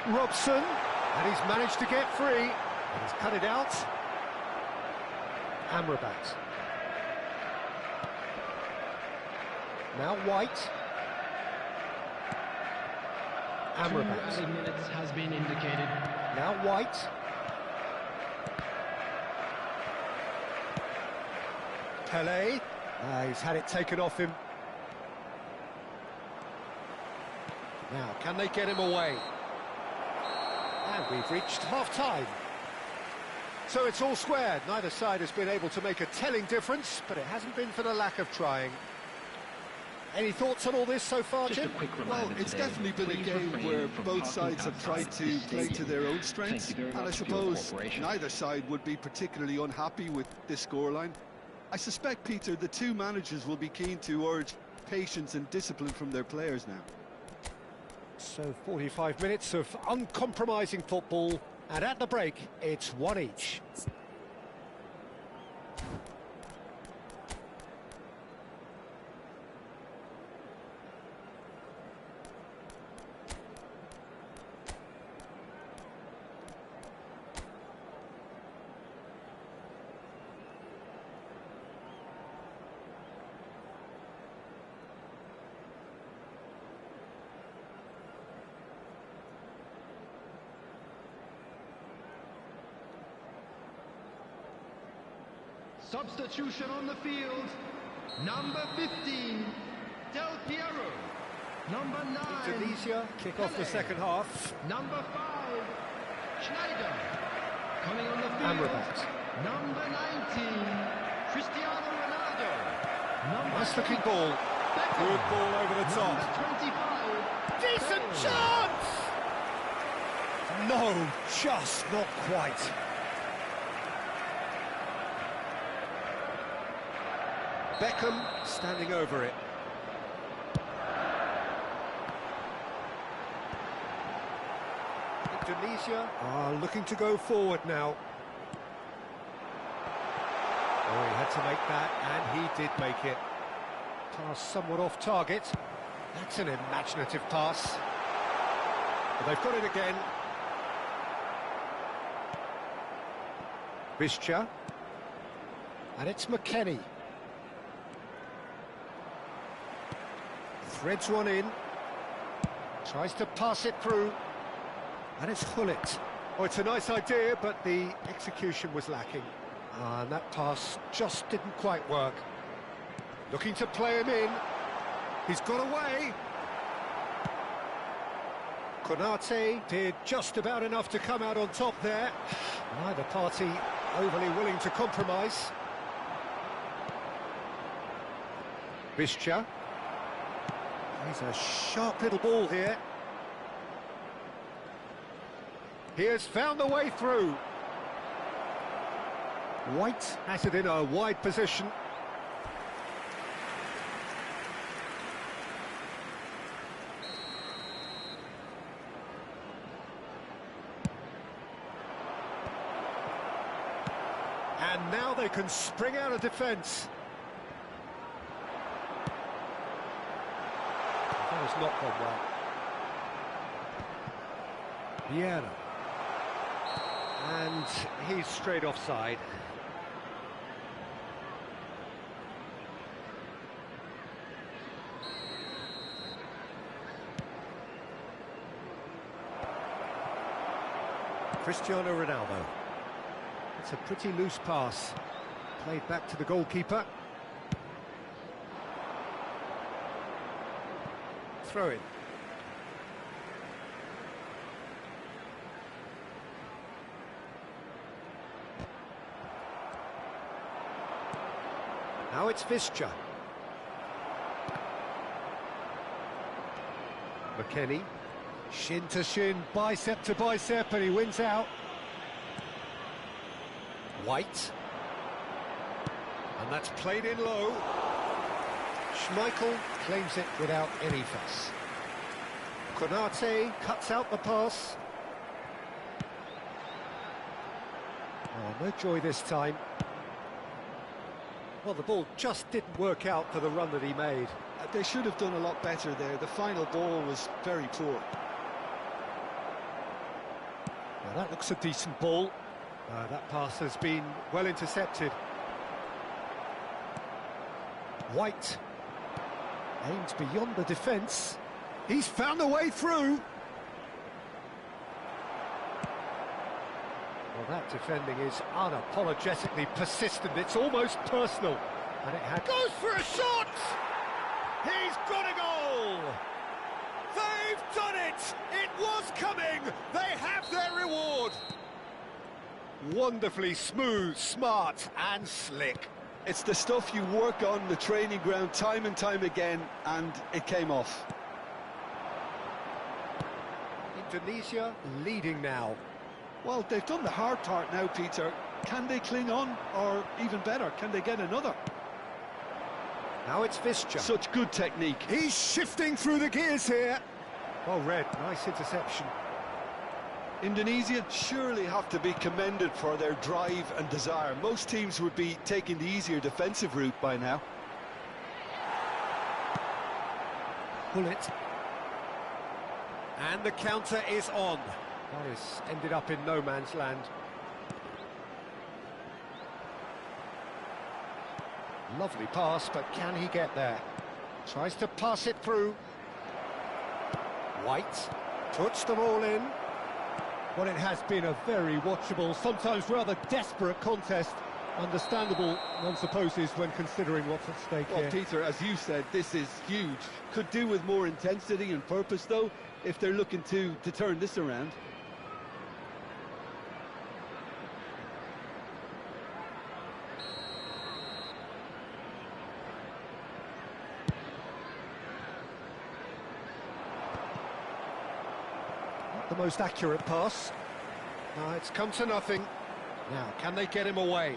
Robson, and he's managed to get free. And he's cut it out. Amrabat. Now White. Amrabat. 2 added minutes has been indicated. Now White. Pelé. He's had it taken off him. Now, can they get him away? And we've reached half-time. So it's all squared. Neither side has been able to make a telling difference, but it hasn't been for the lack of trying. Any thoughts on all this so far, Just Jim? a quick Well, reminder it's today, definitely been a please game refrain where from both parking sides have tried outside to this play to stadium. their own Thank strengths, you very and I much for your suppose cooperation. neither side would be particularly unhappy with this scoreline. I suspect, Peter, the two managers will be keen to urge patience and discipline from their players now. So 45 minutes of uncompromising football, and at the break, it's one each. Substitution on the field. Number 15, Del Piero. Number 9, Indonesia kick off the second half. Number 5, Schneider. Coming on the field. Amrabat. Number 19, Cristiano Ronaldo. Number Nice looking 8, ball. Beckham. Good ball over the top. Number 25, Decent Bale. chance! No, just not quite. Beckham standing over it. Indonesia are looking to go forward now. Oh, he had to make that, and he did make it. Pass somewhat off target. That's an imaginative pass. But they've got it again. Bischa. And it's McKennie. Threads one in. Tries to pass it through. And it's Hullet. Oh, it's a nice idea, but the execution was lacking. And that pass just didn't quite work. Looking to play him in. He's got away. Konate did just about enough to come out on top there. Neither party overly willing to compromise. Bischa. He's a sharp little ball here. He has found the way through. White has it in a wide position. And now they can spring out of defence. That has not gone well. Vieira. And he's straight offside. Cristiano Ronaldo. It's a pretty loose pass. Played back to the goalkeeper. Throw in. Now it's Visca. McKennie. Shin to shin, bicep to bicep, and he wins out. White. And that's played in low. Schmeichel claims it without any fuss. Konate cuts out the pass. Oh, no joy this time. Well, the ball just didn't work out for the run that he made. They should have done a lot better there. The final ball was very poor. Now that looks a decent ball. That pass has been well intercepted. White aims beyond the defence. He's found a way through. Well, that defending is unapologetically persistent. It's almost personal. And it goes for a shot! He's got a goal! They've done it! It was coming! They have their reward! Wonderfully smooth, smart and slick. It's the stuff you work on the training ground time and time again, and it came off. Indonesia leading now. Well, they've done the hard part now, Peter. Can they cling on, or even better, can they get another? Now it's Visca. Such good technique. He's shifting through the gears here. Well read, nice interception. Indonesia surely have to be commended for their drive and desire. Most teams would be taking the easier defensive route by now. Bullet. And the counter is on. That has ended up in no man's land. Lovely pass, but can he get there? Tries to pass it through. White. Puts them all in. Well, it has been a very watchable, sometimes rather desperate contest. Understandable, one supposes, when considering what's at stake here. Well, Peter, as you said, this is huge. Could do with more intensity and purpose, though, if they're looking to turn this around. The most accurate pass. It's come to nothing. Now, can they get him away?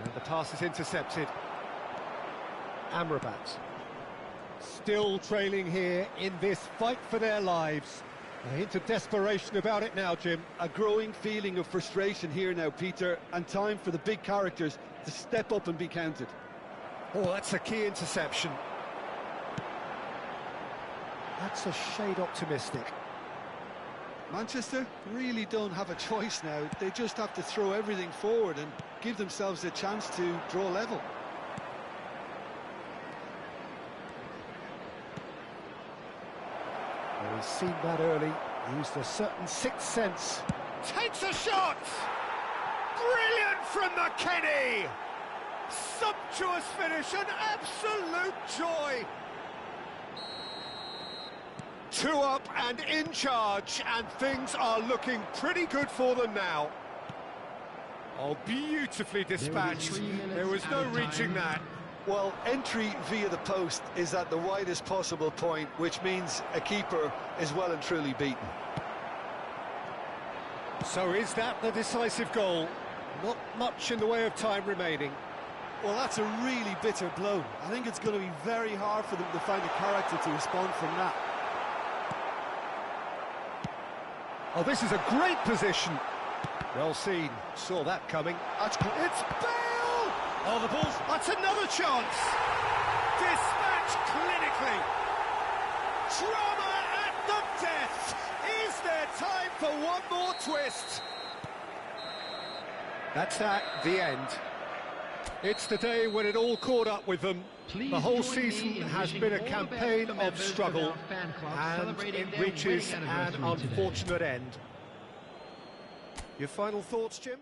And the pass is intercepted. Amrabat. Still trailing here in this fight for their lives. A hint of desperation about it now, Jim. A growing feeling of frustration here now, Peter, and time for the big characters to step up and be counted. Oh, that's a key interception. That's a shade optimistic. Manchester really don't have a choice now. They just have to throw everything forward and give themselves a chance to draw level. Well, he's seen that early, used a certain sixth sense. Takes a shot! Brilliant from McKennie! Sumptuous finish, an absolute joy! 2 up and in charge, and things are looking pretty good for them now. Oh, beautifully dispatched. There was no reaching that. Well, entry via the post is at the widest possible point, which means a keeper is well and truly beaten. So is that the decisive goal? Not much in the way of time remaining. Well, that's a really bitter blow. I think it's going to be very hard for them to find a character to respond from that. Oh, this is a great position. Well seen, saw that coming. That's It's Bale! Oh, the ball's... That's another chance! Dispatched clinically. Drama at the death! Is there time for one more twist? That's at the end. It's the day when it all caught up with them. The whole season has been a campaign of struggle, and it reaches an unfortunate end. Your final thoughts, Jim?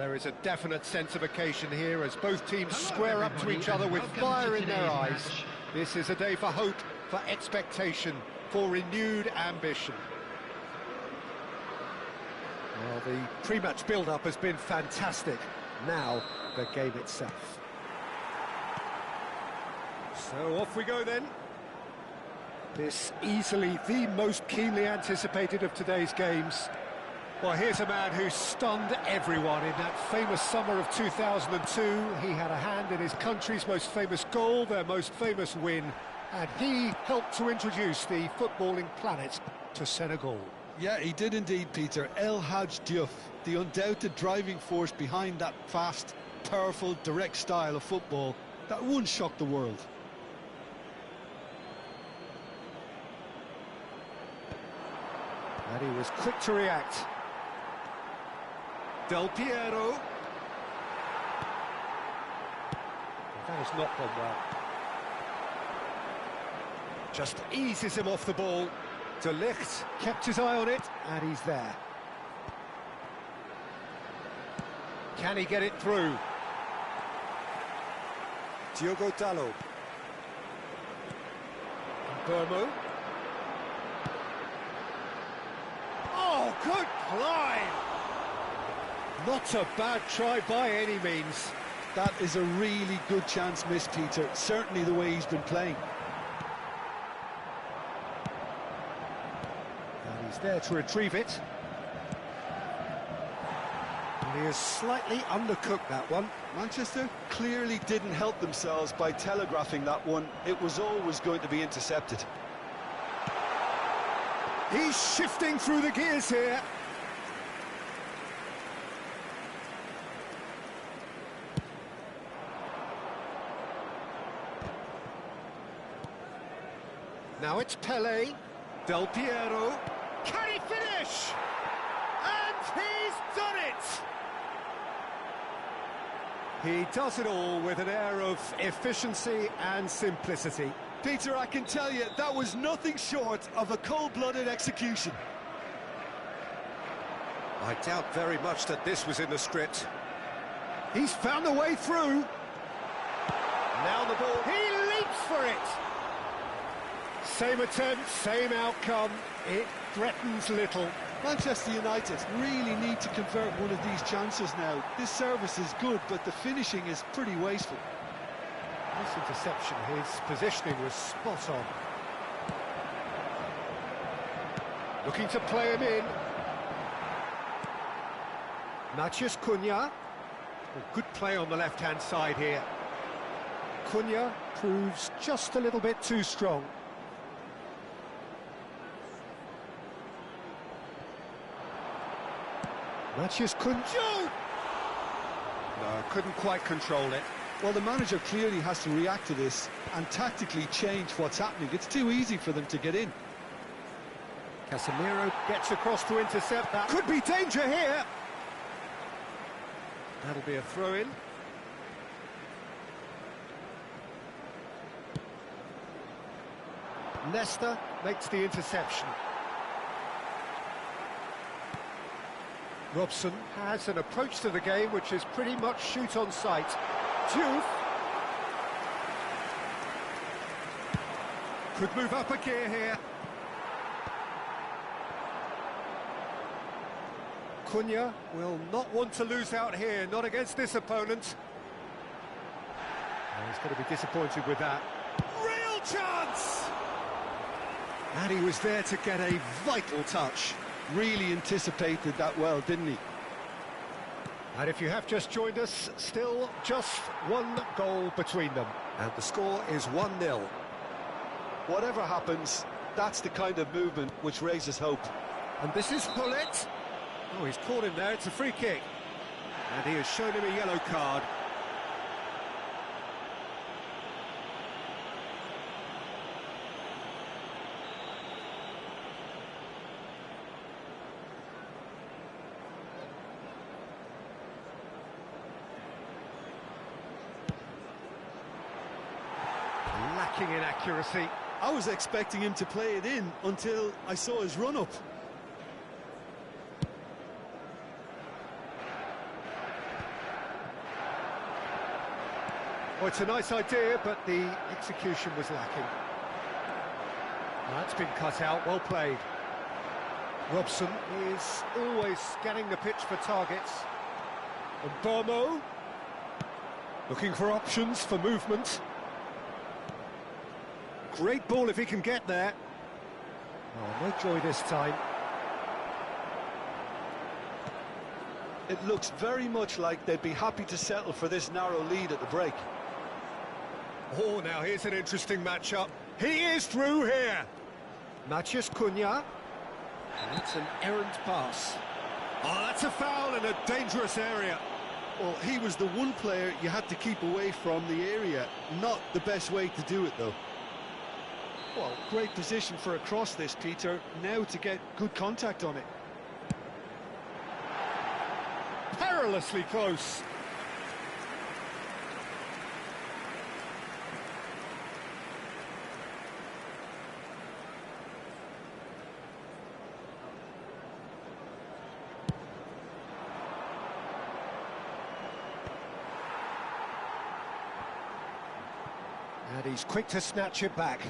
there is a definite sense of occasion here as both teams square up to each other with fire in their eyes. This is a day for hope, for expectation, for renewed ambition. Well, the pre-match build-up has been fantastic. Now, the game itself. So off we go then. This easily the most keenly anticipated of today's games. Well, here's a man who stunned everyone in that famous summer of 2002. He had a hand in his country's most famous goal, their most famous win, and he helped to introduce the footballing planet to Senegal. Yeah, he did indeed, Peter. El Hadj Diouf, the undoubted driving force behind that fast, powerful, direct style of football that once shocked the world. And he was quick to react. Del Piero. That has not gone well. Just eases him off the ball. De Ligt kept his eye on it, and he's there. Can he get it through? Diogo Dalot. Burmo. Oh, good climb! Not a bad try by any means. That is a really good chance missed, Peter. Certainly the way he's been playing. And he's there to retrieve it. And he has slightly undercooked that one. Manchester clearly didn't help themselves by telegraphing that one. It was always going to be intercepted. He's shifting through the gears here. Now it's Pelé. Del Piero. Can he finish? And he's done it! He does it all with an air of efficiency and simplicity. Peter, I can tell you, that was nothing short of a cold-blooded execution. I doubt very much that this was in the script. He's found a way through. Now the ball. He leaps for it. Same attempt, same outcome. It threatens little. Manchester United really need to convert one of these chances now. This service is good, but the finishing is pretty wasteful. This interception, his positioning was spot on. Looking to play him in. Matheus Cunha. Good play on the left-hand side here. Cunha proves just a little bit too strong. Matheus Cunha. No, couldn't quite control it. Well, the manager clearly has to react to this and tactically change what's happening. It's too easy for them to get in. Casemiro gets across to intercept that. Could be danger here. That'll be a throw-in. Nesta makes the interception. Robson has an approach to the game which is pretty much shoot on sight. Diouf could move up a gear here. Cunha will not want to lose out here, not against this opponent. Oh, he's going to be disappointed with that. Real chance! And he was there to get a vital touch. Really anticipated that well, didn't he? And if you have just joined us, still just one goal between them. And the score is 1-0. Whatever happens, that's the kind of movement which raises hope. And this is Hullet. Oh, he's caught him there, it's a free kick. And he has shown him a yellow card. Lacking in accuracy. I was expecting him to play it in until I saw his run-up. Well, it's a nice idea, but the execution was lacking. That's been cut out, well played. Robson is always scanning the pitch for targets. And Burmo, looking for options for movement. Great ball if he can get there. Oh, no joy this time. It looks very much like they'd be happy to settle for this narrow lead at the break. Oh, now here's an interesting matchup. He is through here. Matías Cunha. That's an errant pass. Oh, that's a foul in a dangerous area. Well, he was the one player you had to keep away from the area. Not the best way to do it, though. Well, great position for a cross this, Peter. Now to get good contact on it. Perilously close. And he's quick to snatch it back.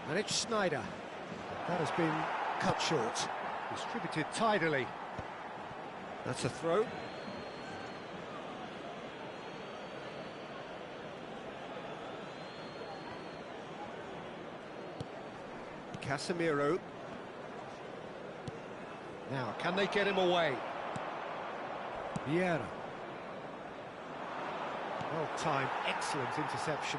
And it's Snyder. That has been cut short. Distributed tidily. That's a throw. Casemiro. Now, can they get him away? Vieira. Well timed, excellent interception.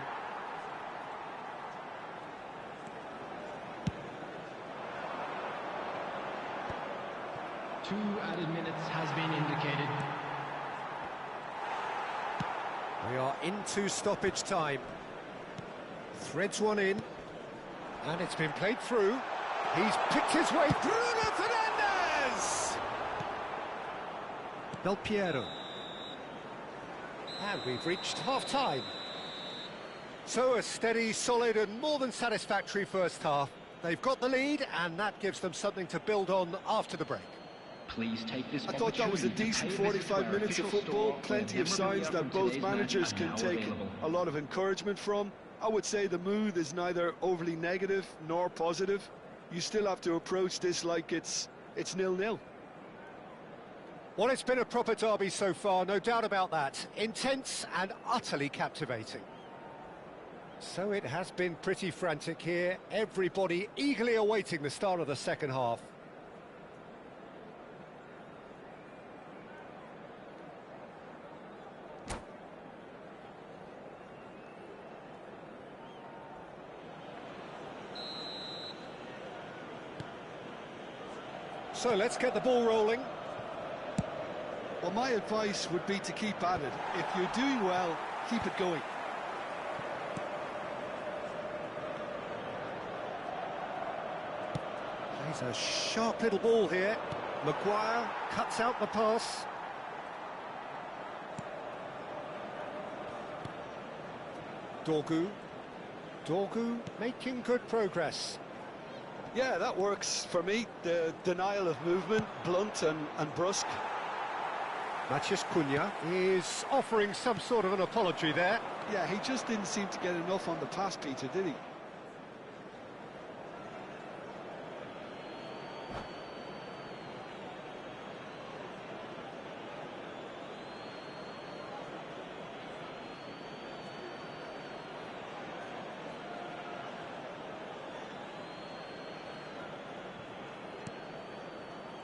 Two added minutes has been indicated. We are into stoppage time. Threads one in. And it's been played through. He's picked his way through. Bruno Fernandes! Del Piero. And we've reached half-time. So a steady, solid and more than satisfactory first half. They've got the lead and that gives them something to build on after the break. Please take this I thought that was a decent 45 minutes of football. Plenty of signs that both managers can take a lot of encouragement from. I would say the mood is neither overly negative nor positive. You still have to approach this like it's 0-0. Well, it's been a proper derby so far, no doubt about that. Intense and utterly captivating. So it has been pretty frantic here. Everybody eagerly awaiting the start of the second half. So let's get the ball rolling. Well, my advice would be to keep at it. If you're doing well, keep it going. Plays a sharp little ball here. Maguire cuts out the pass. Dorgu making good progress. Yeah, that works for me. The denial of movement, blunt and brusque. Matías Cunha is offering some sort of an apology there. Yeah, he just didn't seem to get enough on the pass, Peter, did he?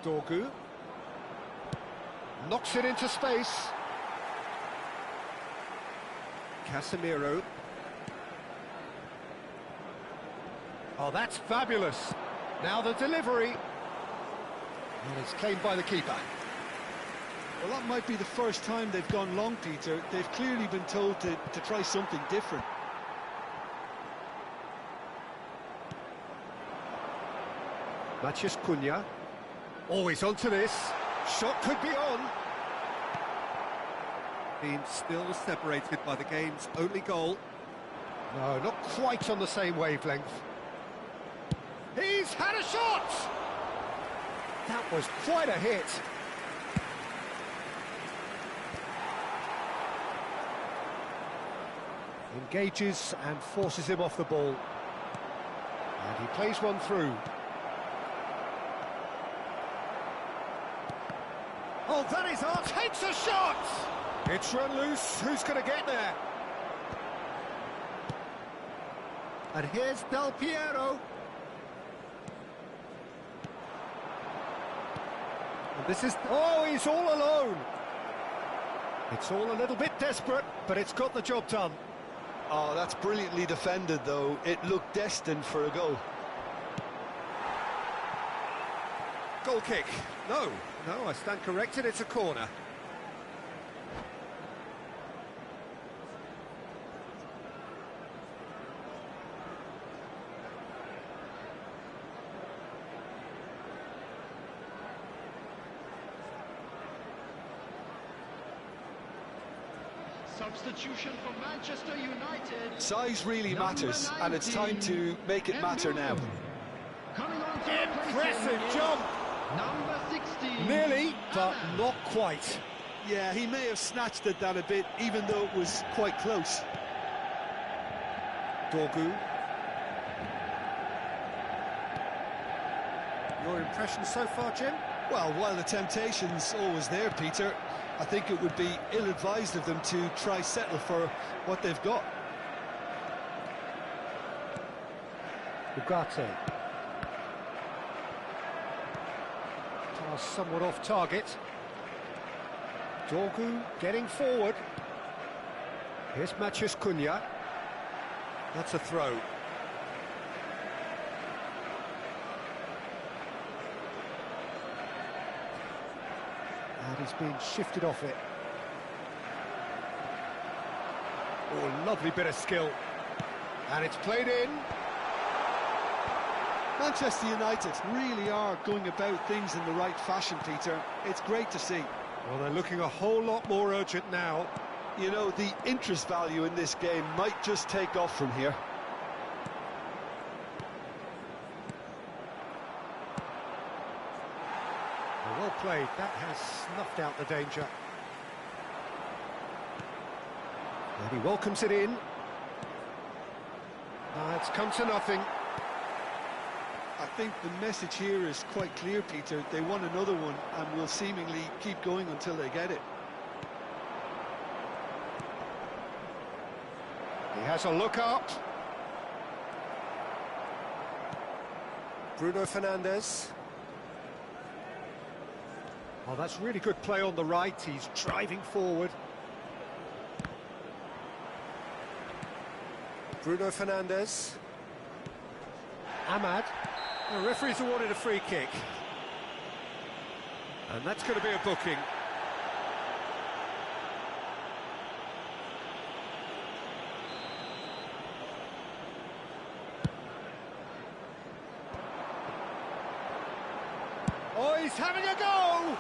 Dorgu knocks it into space. Casemiro. Oh, that's fabulous. Now the delivery. And it's claimed by the keeper. Well, that might be the first time they've gone long, Peter. They've clearly been told to try something different. Matías Cunha. Always onto this. Shot could be on. Being still separated by the game's only goal. No, not quite on the same wavelength. He's had a shot! That was quite a hit. Engages and forces him off the ball. And he plays one through. Oh, that is on. Takes a shot! It's run loose. Who's going to get there? And here's Del Piero. And this is... Oh, he's all alone. It's all a little bit desperate, but it's got the job done. Oh, that's brilliantly defended, though. It looked destined for a goal. Goal kick. No, I stand corrected. It's a corner. Substitution for Manchester United. Size really matters, and it's time to make it matter now. Coming on to Impressive jump! Number 16. Nearly, but not quite. Yeah, he may have snatched at that a bit, even though it was quite close. Dorgu. Your impression so far, Jim? Well, while the temptation's always there, Peter, I think it would be ill-advised of them to try settle for what they've got. Ugarte. Pass somewhat off target. Dorgu getting forward. Here's Matheus Cunha. That's a throw. And he's been shifted off it. Oh, lovely bit of skill. And it's played in. Manchester United really are going about things in the right fashion, Peter. It's great to see. Well, they're looking a whole lot more urgent now. You know, the interest value in this game might just take off from here. Well played. That has snuffed out the danger. And he welcomes it in. It's come to nothing. I think the message here is quite clear, Peter. They want another one and will seemingly keep going until they get it. He has a look up. Bruno Fernandes. Oh, that's really good play on the right. He's driving forward. Bruno Fernandes. Ahmad. The referee's awarded a free kick. And that's going to be a booking. Oh, he's having a go!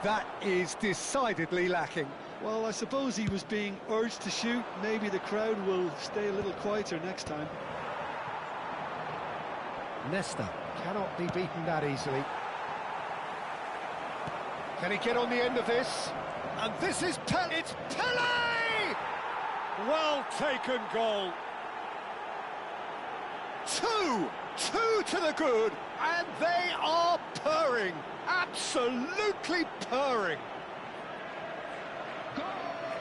That is decidedly lacking. Well, I suppose he was being urged to shoot. Maybe the crowd will stay a little quieter next time. Nesta cannot be beaten that easily. Can he get on the end of this? And this is Pele! It's Pele! Well taken goal. Two to the good, and they are purring. Absolutely purring.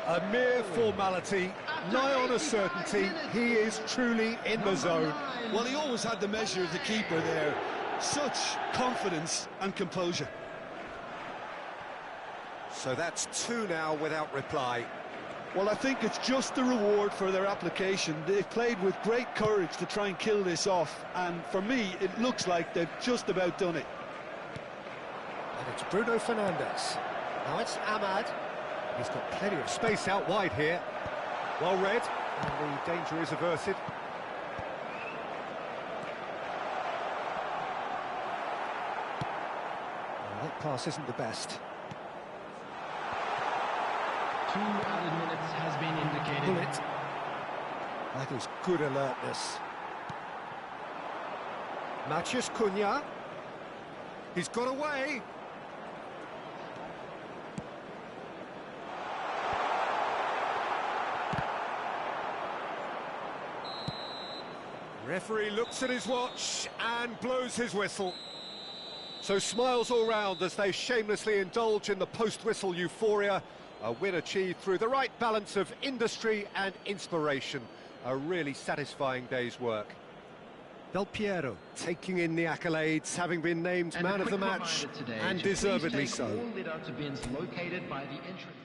A mere formality, nigh on a certainty. He is truly in the zone. Well, he always had the measure of the keeper there. Such confidence and composure. So that's two now without reply. Well, I think it's just the reward for their application. They've played with great courage to try and kill this off, and for me, it looks like they've just about done it. And it's Bruno Fernandes. Now it's Ahmad. He's got plenty of space out wide here. Well read, and the danger is averted. Well, that pass isn't the best. 2 added minutes has been indicated. Bullet. That is good alertness. Matheus Cunha. He's got away. Referee looks at his watch and blows his whistle. So smiles all round as they shamelessly indulge in the post-whistle euphoria. A win achieved through the right balance of industry and inspiration. A really satisfying day's work. Del Piero taking in the accolades, having been named man of the match, and deservedly so. All lit out to bins located by the entrance.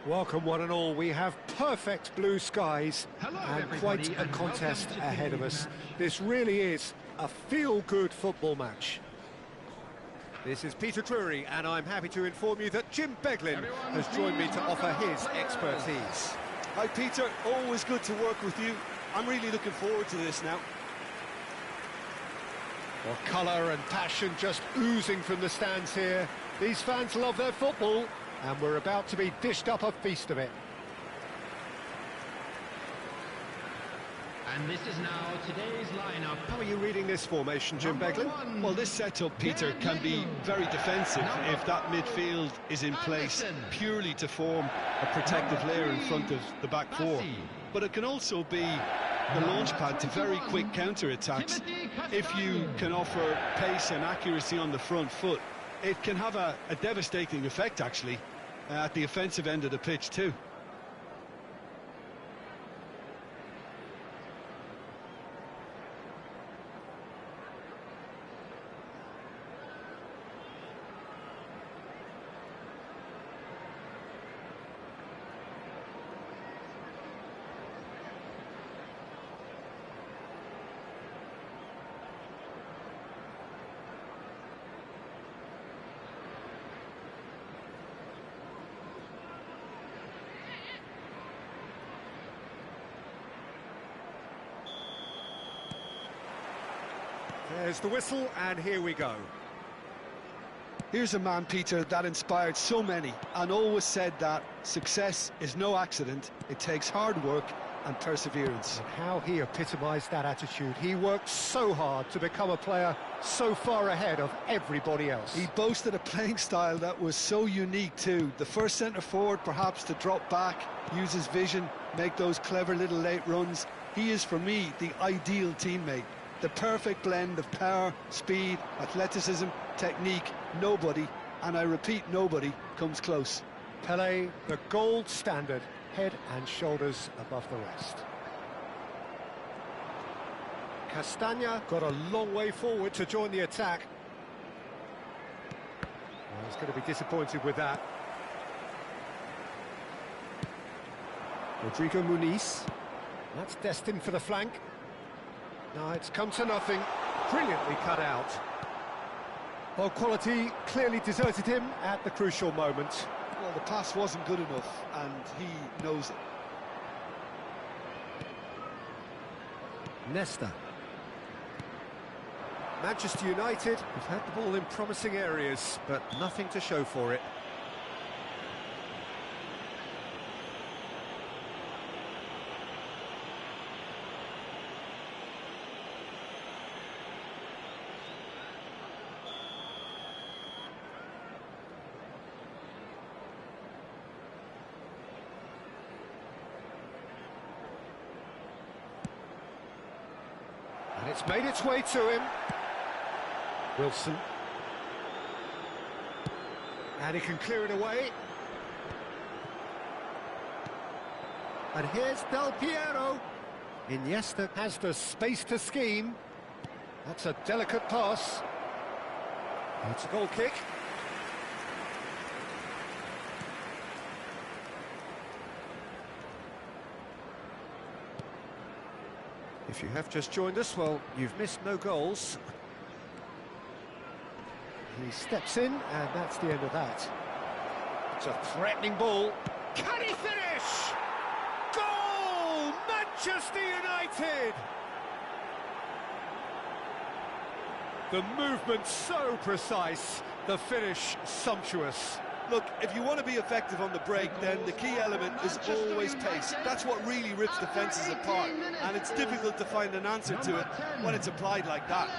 Welcome one and all, we have perfect blue skies and quite a contest ahead of us. This really is a feel-good football match. This is Peter Drury and I'm happy to inform you that Jim Beglin has joined me to offer his expertise. Hi Peter, always good to work with you. I'm really looking forward to this now. Well, colour and passion just oozing from the stands here. These fans love their football. And we're about to be dished up a feast of it. And this is now today's lineup. How are you reading this formation, Jim Beglin? Well, this setup, Peter, can be very defensive if that midfield is in place purely to form a protective layer in front of the back four. But it can also be the launch pad to very quick counter-attacks. If you can offer pace and accuracy on the front foot, it can have a devastating effect, actually, at the offensive end of the pitch too. There's the whistle, and here we go. Here's a man, Peter, that inspired so many and always said that success is no accident. It takes hard work and perseverance. And how he epitomised that attitude. He worked so hard to become a player so far ahead of everybody else. He boasted a playing style that was so unique too. The first centre-forward perhaps to drop back, use his vision, make those clever little late runs. He is, for me, the ideal teammate. The perfect blend of power, speed, athleticism, technique. Nobody, and I repeat, nobody, comes close. Pelé, the gold standard, head and shoulders above the rest. Castagna got a long way forward to join the attack. Well, he's going to be disappointed with that. Rodrigo Muniz. That's destined for the flank. No, it's come to nothing. Brilliantly cut out. Well, quality clearly deserted him at the crucial moment. Well, the pass wasn't good enough, and he knows it. Nesta. Manchester United have had the ball in promising areas, but nothing to show for it. And it's made its way to him. Wilson. And he can clear it away. And here's Del Piero. Iniesta has the space to scheme. That's a delicate pass. It's a goal kick. If you have just joined us, well, you've missed no goals. He steps in, and that's the end of that. It's a threatening ball. Can he finish? Goal! Manchester United! The movement so precise, the finish sumptuous. Look, if you want to be effective on the break, then the key element is always pace. That's what really rips defences apart, and it's difficult to find an answer to it when it's applied like that.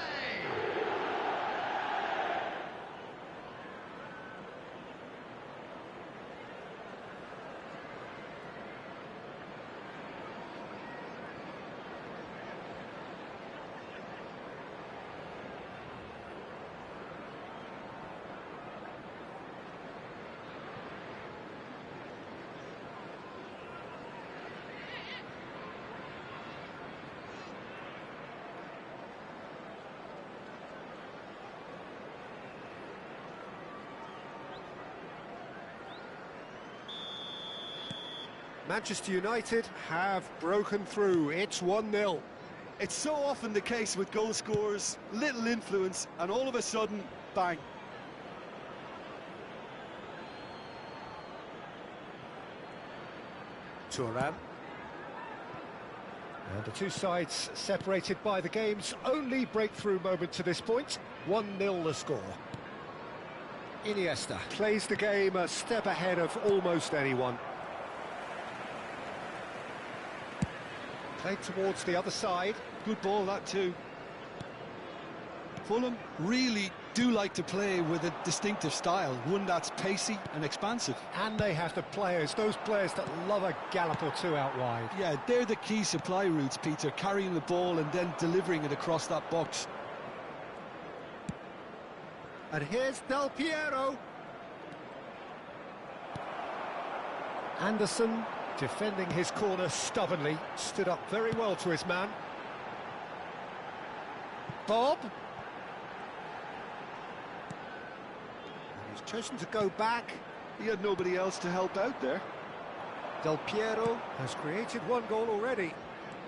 Manchester United have broken through. It's 1-0. It's so often the case with goal scorers, little influence, and all of a sudden, bang. Thuram. And the two sides separated by the game's only breakthrough moment to this point. 1-0 the score. Iniesta plays the game a step ahead of almost anyone. Played towards the other side. Good ball, that too. Fulham really do like to play with a distinctive style, one that's pacey and expansive. And they have the players, those players that love a gallop or two out wide. Yeah, they're the key supply routes, Peter, carrying the ball and then delivering it across that box. And here's Del Piero. Anderson, defending his corner stubbornly, stood up very well to his man. Bob. And he's chosen to go back. He had nobody else to help out there. Del Piero has created one goal already.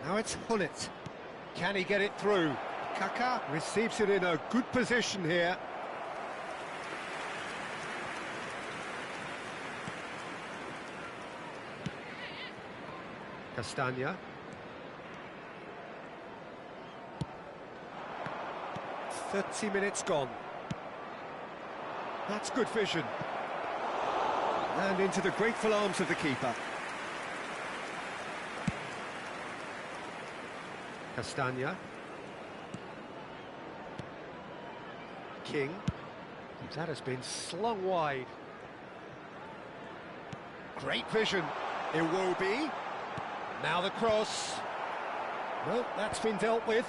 Now it's Hunnit. Can he get it through? Kaká receives it in a good position here. Castagna. .30 minutes gone. That's good vision. And into the grateful arms of the keeper. Castagna. King. That has been slung wide. Great vision. Iwobi. Now the cross. Well, that's been dealt with.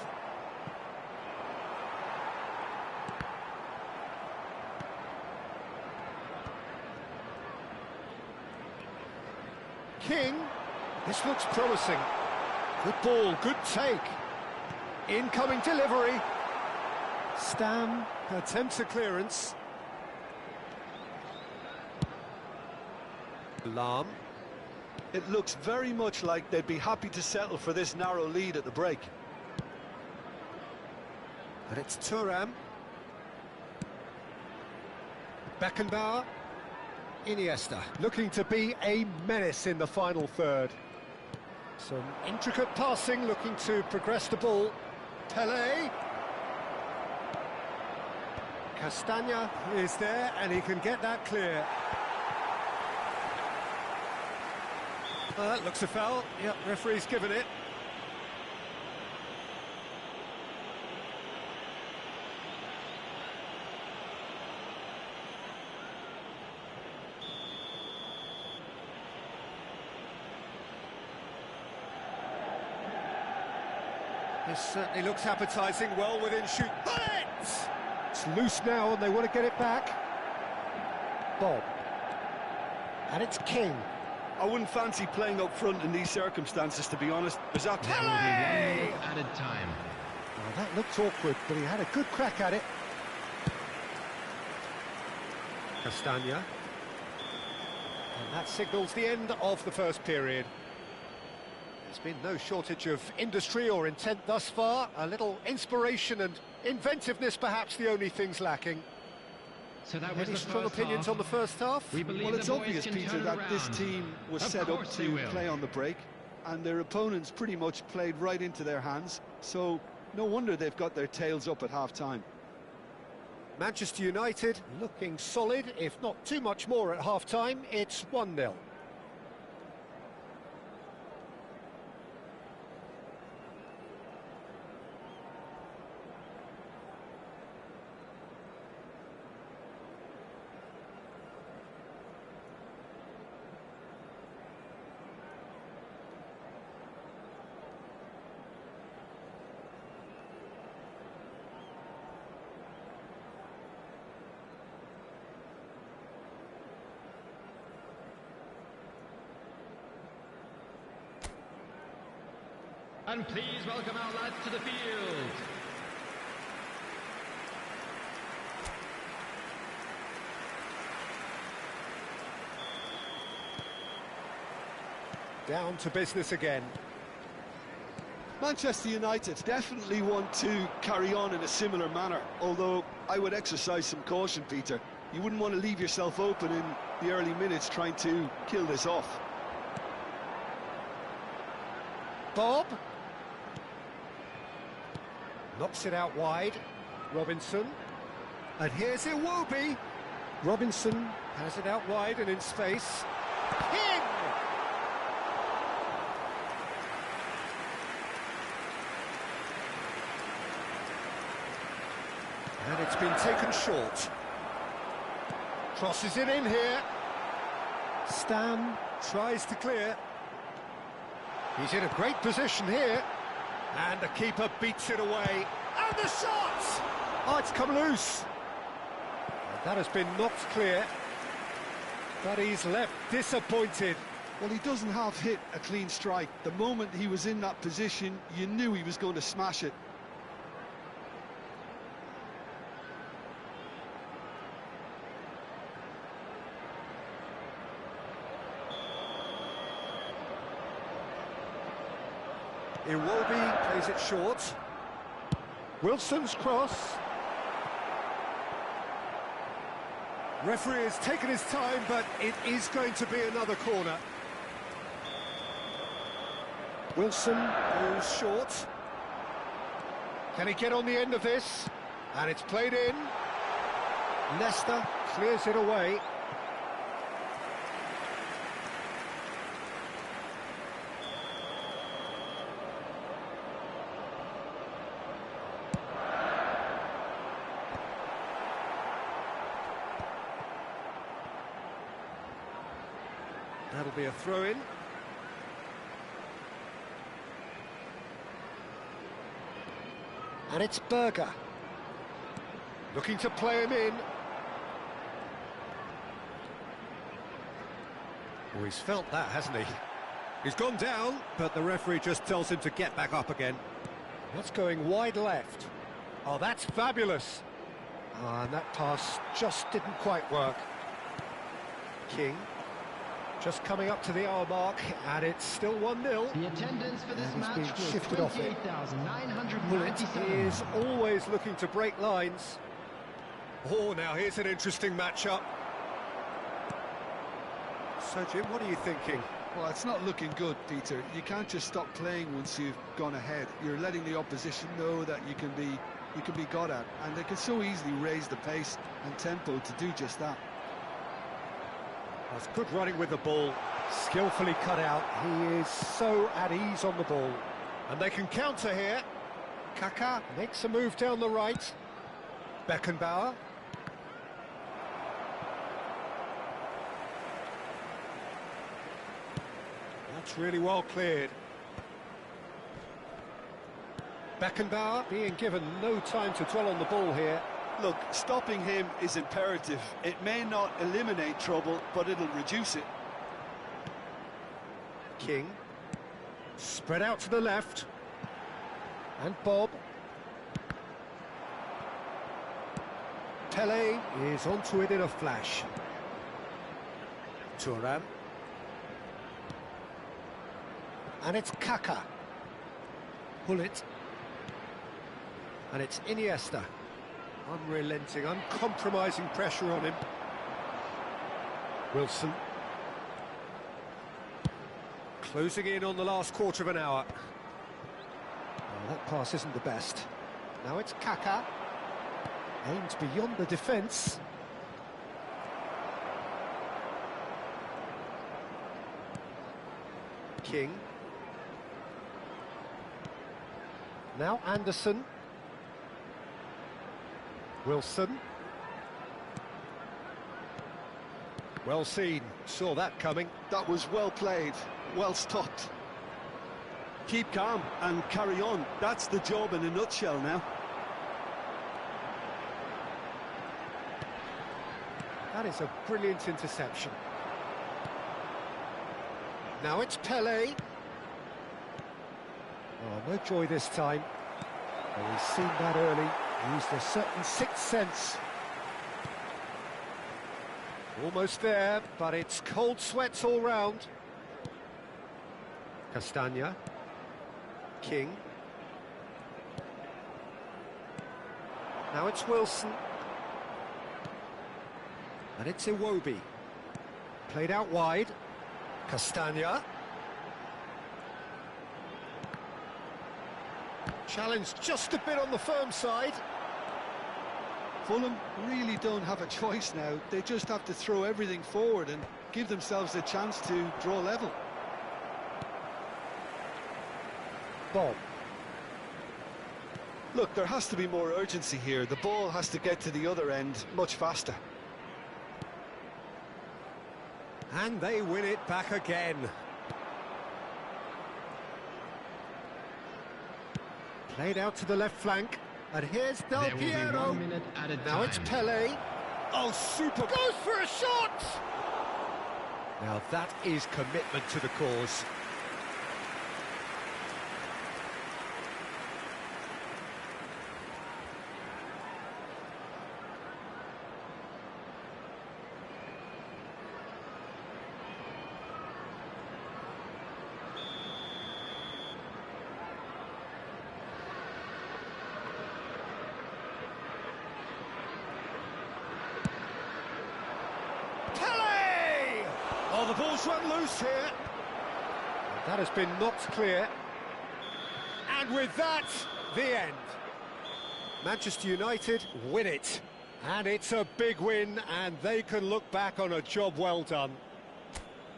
King. This looks promising. Good ball, good take. Incoming delivery. Stam attempts a clearance. Lam. It looks very much like they'd be happy to settle for this narrow lead at the break. And it's Thuram. Beckenbauer. Iniesta, looking to be a menace in the final third. Some intricate passing, looking to progress the ball. Pele. Castagna is there, and he can get that clear. Looks a foul. Yep, referee's given it. This certainly looks appetising, well within shoot. Bullet! It's loose now and they want to get it back. Bob. And it's King. I wouldn't fancy playing up front in these circumstances, to be honest. There will be 1 minute added time. Well, that looked awkward, but he had a good crack at it. Castagna. And that signals the end of the first period. There's been no shortage of industry or intent thus far. A little inspiration and inventiveness, perhaps the only things lacking. So that was Any the strong first opinions half. on the first half? Well, it's obvious, Peter, that this team was set up to play on the break, and their opponents pretty much played right into their hands, so no wonder they've got their tails up at half-time. Manchester United looking solid, if not too much more at half-time. It's 1-0. And please welcome our lads to the field. Down to business again. Manchester United definitely want to carry on in a similar manner, although I would exercise some caution, Peter. You wouldn't want to leave yourself open in the early minutes trying to kill this off. Bob. Knocks it out wide. Robinson. And here's Iwobi. Robinson has it out wide and in space. King! And it's been taken short. Crosses it in here. Stam tries to clear. He's in a great position here. And the keeper beats it away. And the shot! Oh, it's come loose. And that has been knocked clear. But he's left disappointed. Well, he doesn't have hit a clean strike. The moment he was in that position, you knew he was going to smash it. Iwobi plays it short. Wilson's cross. Referee has taken his time, but it is going to be another corner. Wilson goes short. Can he get on the end of this? And it's played in. Leicester clears it away. That'll be a throw-in. And it's Berger. Looking to play him in. Oh, he's felt that, hasn't he? He's gone down, but the referee just tells him to get back up again. That's going wide left. Oh, that's fabulous. And that pass just didn't quite work. King. Just coming up to the hour mark, and it's still 1-0. The attendance for this match been was shifted off it. 28,997. Is always looking to break lines. Oh, now here's an interesting matchup. So, Jim, what are you thinking? Well, it's not looking good, Peter. You can't just stop playing once you've gone ahead. You're letting the opposition know that you can be got at, and they can so easily raise the pace and tempo to do just that. That's good running with the ball, skillfully cut out. He is so at ease on the ball. And they can counter here. Kaká makes a move down the right. Beckenbauer. That's really well cleared. Beckenbauer being given no time to dwell on the ball here. Look, stopping him is imperative. It may not eliminate trouble, but it'll reduce it. King. Spread out to the left. And Bob. Pele is onto it in a flash. Thuram. And it's Kaká. Hullet. And it's Iniesta. Unrelenting, uncompromising pressure on him. Wilson. Closing in on the last quarter of an hour. Oh, that pass isn't the best. Now it's Kaká. Aimed beyond the defence. King. Now Anderson. Wilson. Well seen, saw that coming. That was well played, well stopped. Keep calm and carry on. That's the job in a nutshell now. That is a brilliant interception. Now it's Pele. Oh, no joy this time. Oh, he's seen that early. Used a certain sixth sense. Almost there, but it's cold sweats all round. Castagna. King. Now it's Wilson. And it's Iwobi. Played out wide. Castagna. Challenged just a bit on the firm side. Fulham really don't have a choice now. They just have to throw everything forward and give themselves a chance to draw level. Bob. Look, there has to be more urgency here. The ball has to get to the other end much faster. And they win it back again. Played out to the left flank. And here's Del There will be Piero. 1 minute added Now time. it's Pele. Oh, super. Goes for a shot! Now that is commitment to the cause. Oh, the ball's run loose here. And that has been knocked clear. And with that, the end. Manchester United win it. And it's a big win, and they can look back on a job well done.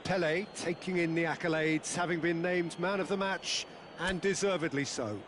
Pele taking in the accolades, having been named man of the match, and deservedly so.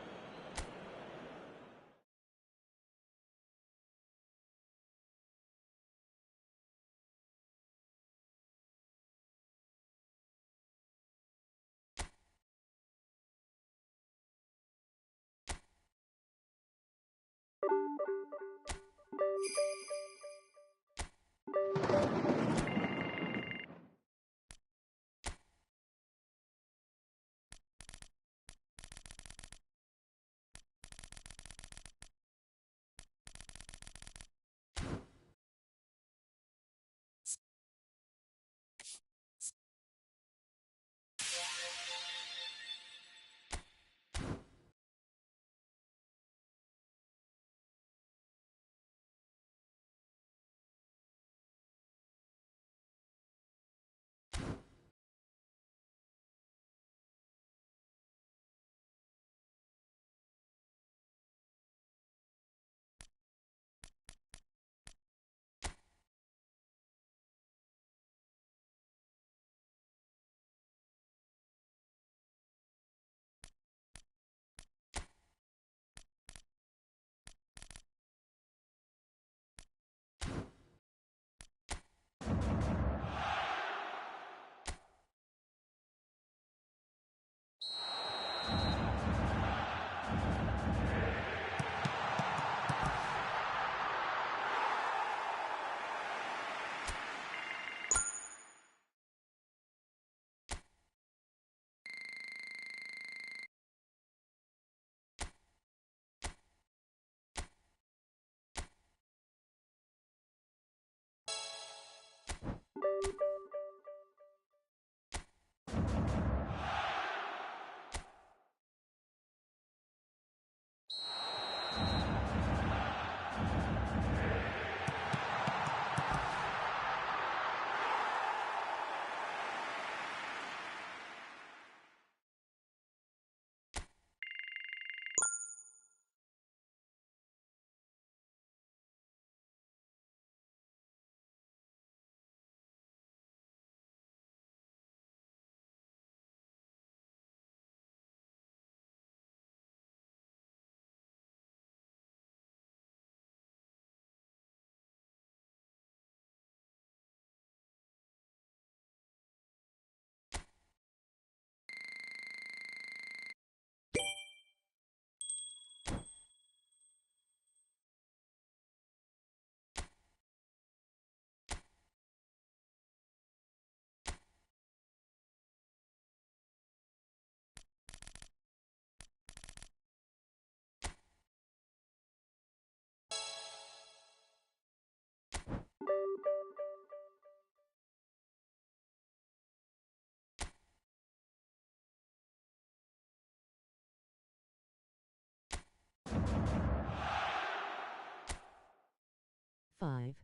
Five.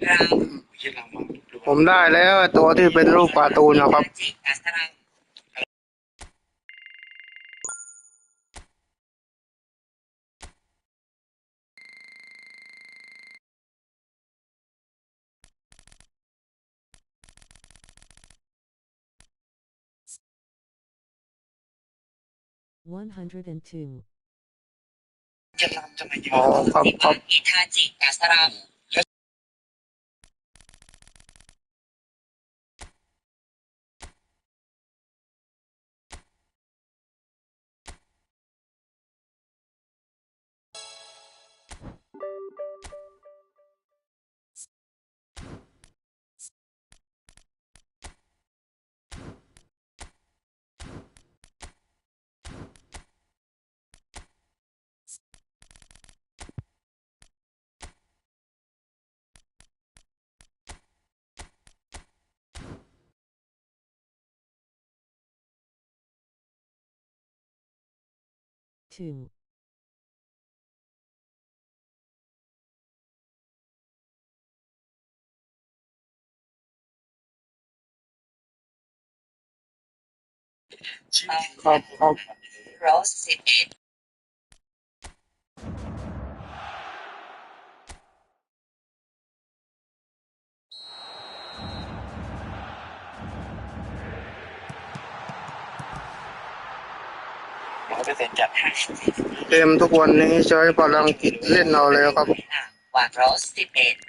Round ผมได้แล้วตัวที่เป็นรูปการ์ตูนนะครับ 102. อ๋อครับครับ 2. ครับโรส11เกมทุกวันนี้ใช้พลังจิตเล่นเอาแล้วครับวางโรส11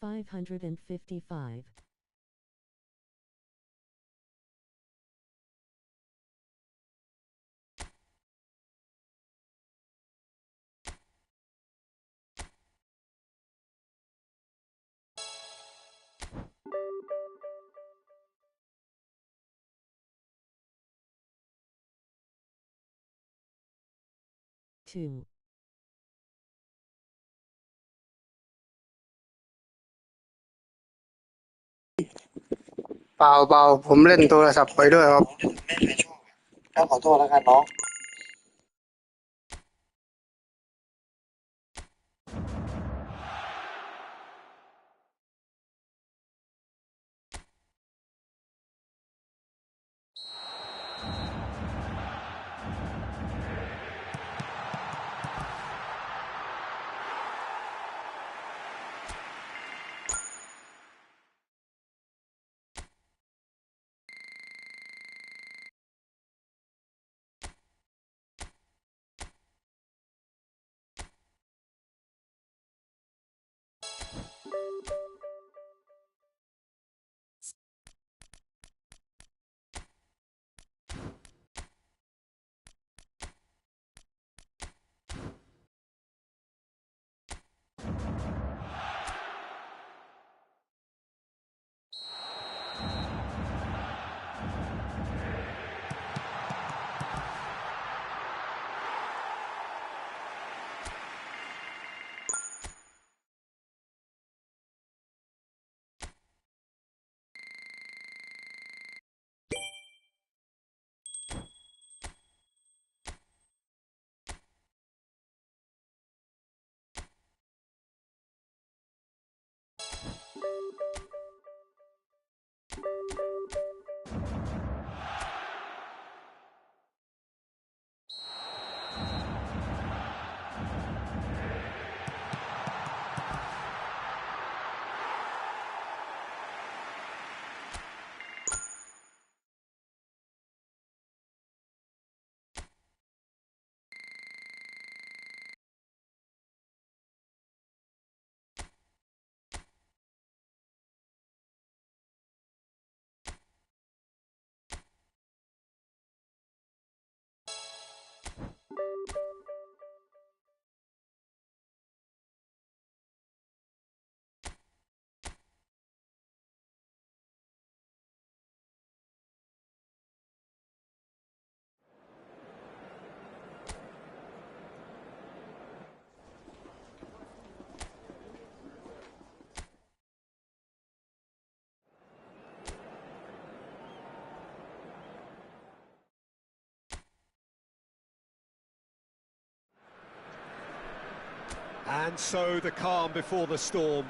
555. 2. เปล่าเปล่าผมเล่นโทรศัพท์ไปด้วยครับต้องขอโทษแล้วกันน้องAnd so the calm before the storm.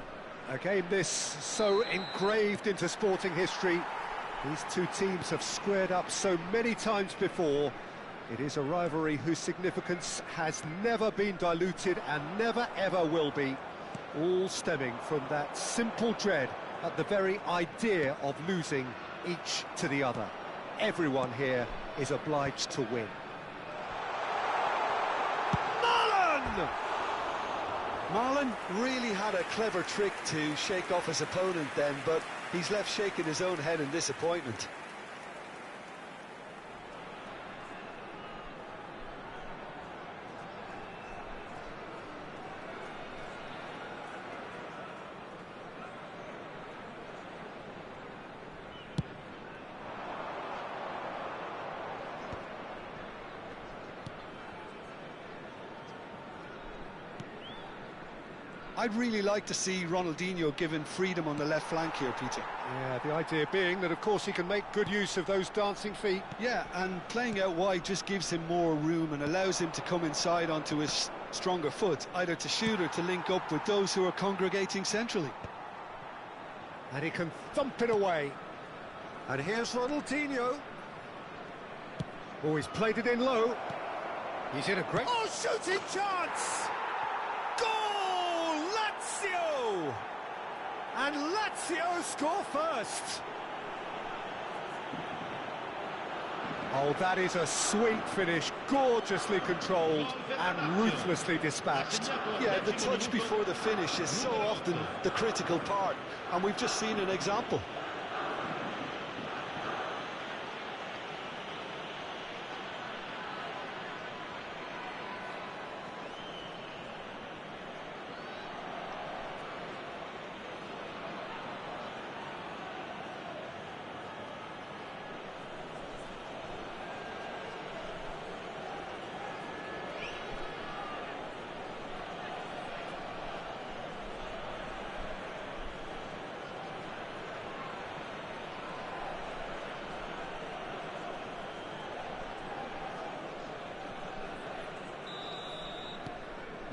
A game this so engraved into sporting history. These two teams have squared up so many times before. It is a rivalry whose significance has never been diluted and never ever will be. All stemming from that simple dread at the very idea of losing each to the other. Everyone here is obliged to win. Marlon really had a clever trick to shake off his opponent then, but he's left shaking his own head in disappointment. I'd really like to see Ronaldinho given freedom on the left flank here, Peter. Yeah, the idea being that, of course, he can make good use of those dancing feet. Yeah, and playing out wide just gives him more room and allows him to come inside onto his stronger foot, either to shoot or to link up with those who are congregating centrally. And he can thump it away. And here's Ronaldinho. Oh, he's played it in low. He's in a great... Oh, shooting chance! Goal! Lazio! And Lazio score first. Oh, that is a sweet finish, gorgeously controlled and ruthlessly dispatched. Yeah, the touch before the finish is so often the critical part, and we've just seen an example.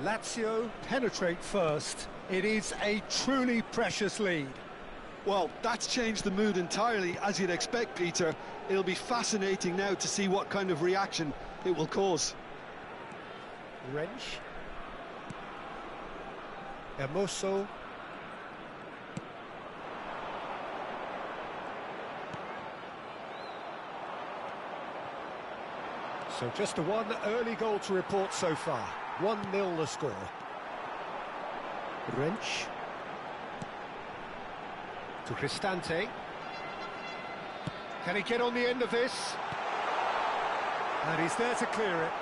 Lazio penetrate first. It is a truly precious lead. Well, that's changed the mood entirely, as you'd expect, Peter. It'll be fascinating now to see what kind of reaction it will cause. Wrench. Hermoso. So just a one early goal to report so far. 1-0 the score. Wrench. To Cristante. Can he get on the end of this? And he's there to clear it.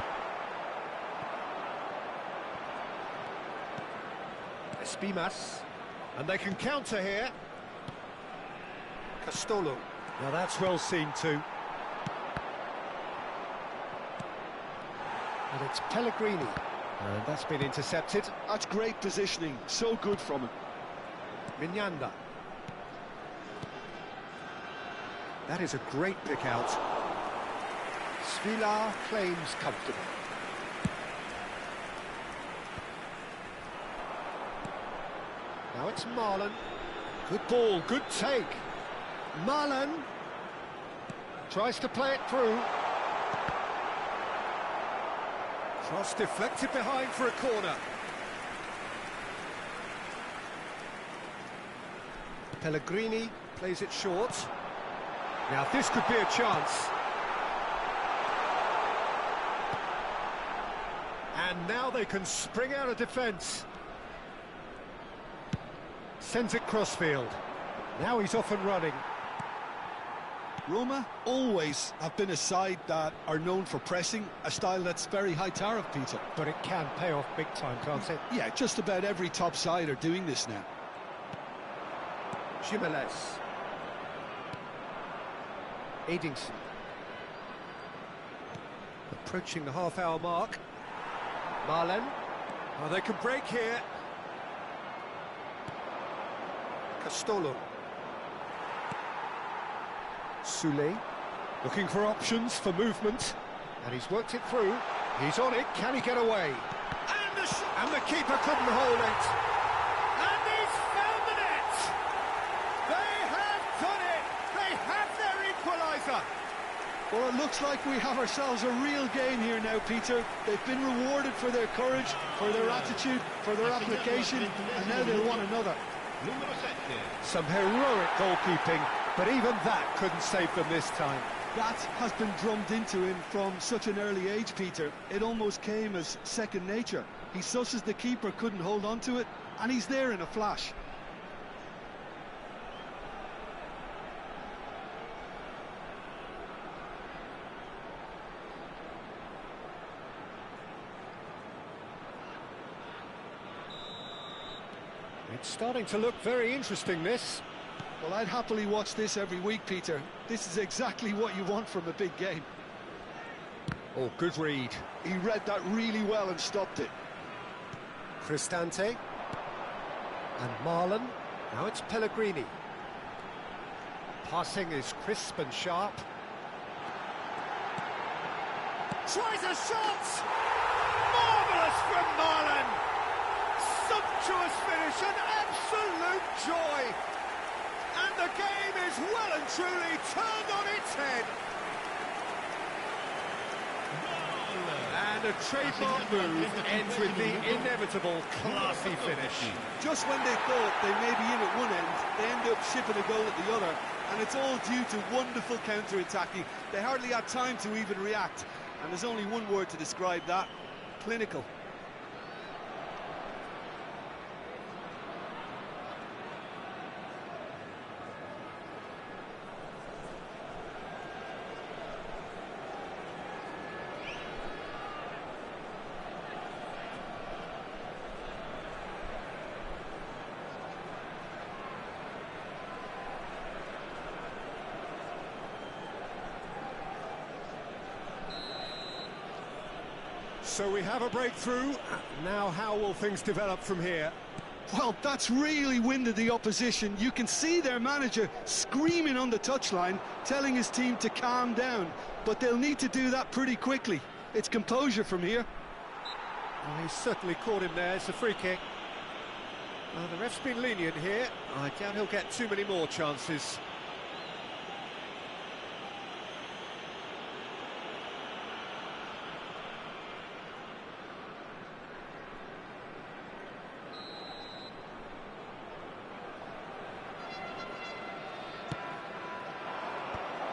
Espimas. And they can counter here. Castolo. Now that's well seen too. And it's Pellegrini. And that's been intercepted. That's great positioning, so good from him. Mignanda. That is a great pick out. Svilar claims comfortable. Now it's Marlon. Good ball, good take. Marlon tries to play it through. Cross deflected behind for a corner. Pellegrini plays it short. Now this could be a chance. And now they can spring out of defence. Sends it crossfield. Now he's off and running. Roma always have been a side that are known for pressing, a style that's very high tariff, Peter. But it can pay off big time, can't it? Yeah, just about every top side are doing this now. Jimenez. Edingson. Approaching the half-hour mark. Marlen. Oh, they can break here. Castolo. Soule. Looking for options for movement. And he's worked it through. He's on it. Can he get away? And the keeper couldn't hold it. And he's found the net. They have done it. They have their equaliser. Well, it looks like we have ourselves a real game here now, Peter. They've been rewarded for their courage, for their attitude, for their application, and now they'll want another. Some heroic goalkeeping, but even that couldn't save them this time. That has been drummed into him from such an early age, Peter. It almost came as second nature. He susses the keeper couldn't hold on to it, and he's there in a flash. It's starting to look very interesting, this. Well, I'd happily watch this every week, Peter. This is exactly what you want from a big game. Oh, good read. He read that really well and stopped it. Cristante. And Marlon. Now it's Pellegrini. Passing is crisp and sharp. Tries a shot! Marvellous from Marlon! Sumptuous finish, an absolute joy! And the game is well and truly turned on its head. And a trademark move ends with the inevitable classy finish. Just when they thought they may be in at one end, they end up shipping a goal at the other, and it's all due to wonderful counter-attacking. They hardly had time to even react, and there's only one word to describe that: clinical. So we have a breakthrough. Now how will things develop from here? Well, that's really winded the opposition. You can see their manager screaming on the touchline, telling his team to calm down. But they'll need to do that pretty quickly. It's composure from here. Well, he's certainly caught him there. It's a free kick. The ref's been lenient here. I doubt he'll get too many more chances.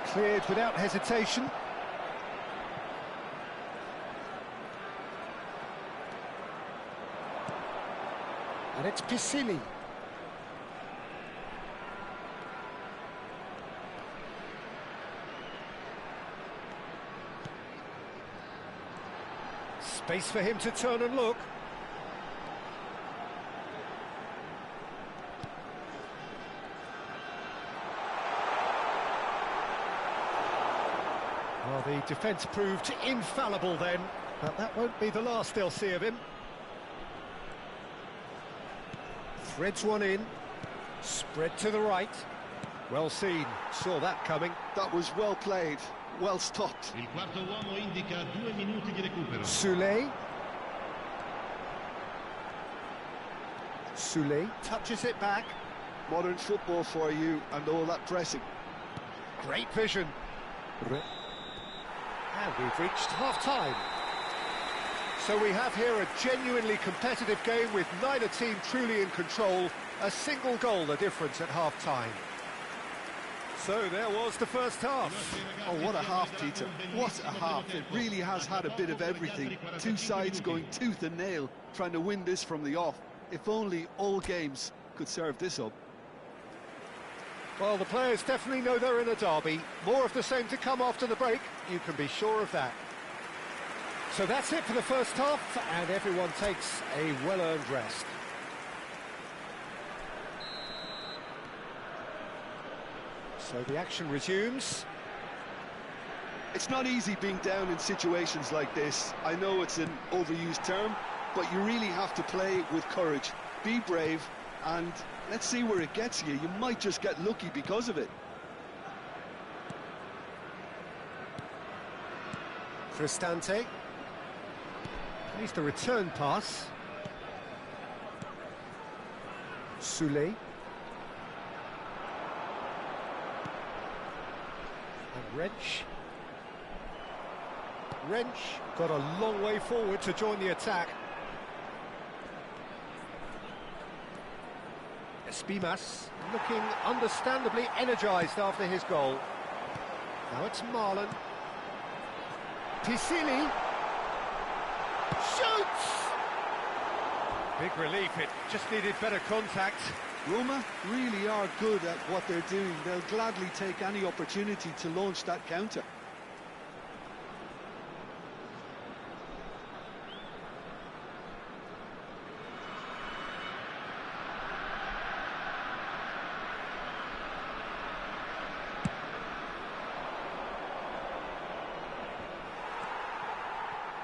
Cleared without hesitation. And it's Piscini. Space for him to turn and look. Well, the defence proved infallible then, but that won't be the last they'll see of him. Threads one in, spread to the right. Well seen, saw that coming. That was well played, well stopped. Il quarto uomo indica 2 minuti di recupero. Soulé touches it back. Modern football for you and all that pressing. Great vision. And we've reached half-time. So we have here a genuinely competitive game with neither team truly in control. A single goal the difference at half-time. So there was the first half. Oh, what a half, Peter. What a half. It really has had a bit of everything. Two sides going tooth and nail, trying to win this from the off. If only all games could serve this up. Well, the players definitely know they're in a derby. More of the same to come after the break, you can be sure of that. So that's it for the first half, and everyone takes a well-earned rest. So the action resumes. It's not easy being down in situations like this. I know it's an overused term, but you really have to play with courage. Be brave, and let's see where it gets you. You might just get lucky because of it. Cristante. Plays the return pass. Soulé. And Wrench. Wrench got a long way forward to join the attack. Espimas looking understandably energised after his goal. Now it's Marlon. Piscini shoots! Big relief, it just needed better contact. Roma really are good at what they're doing. They'll gladly take any opportunity to launch that counter.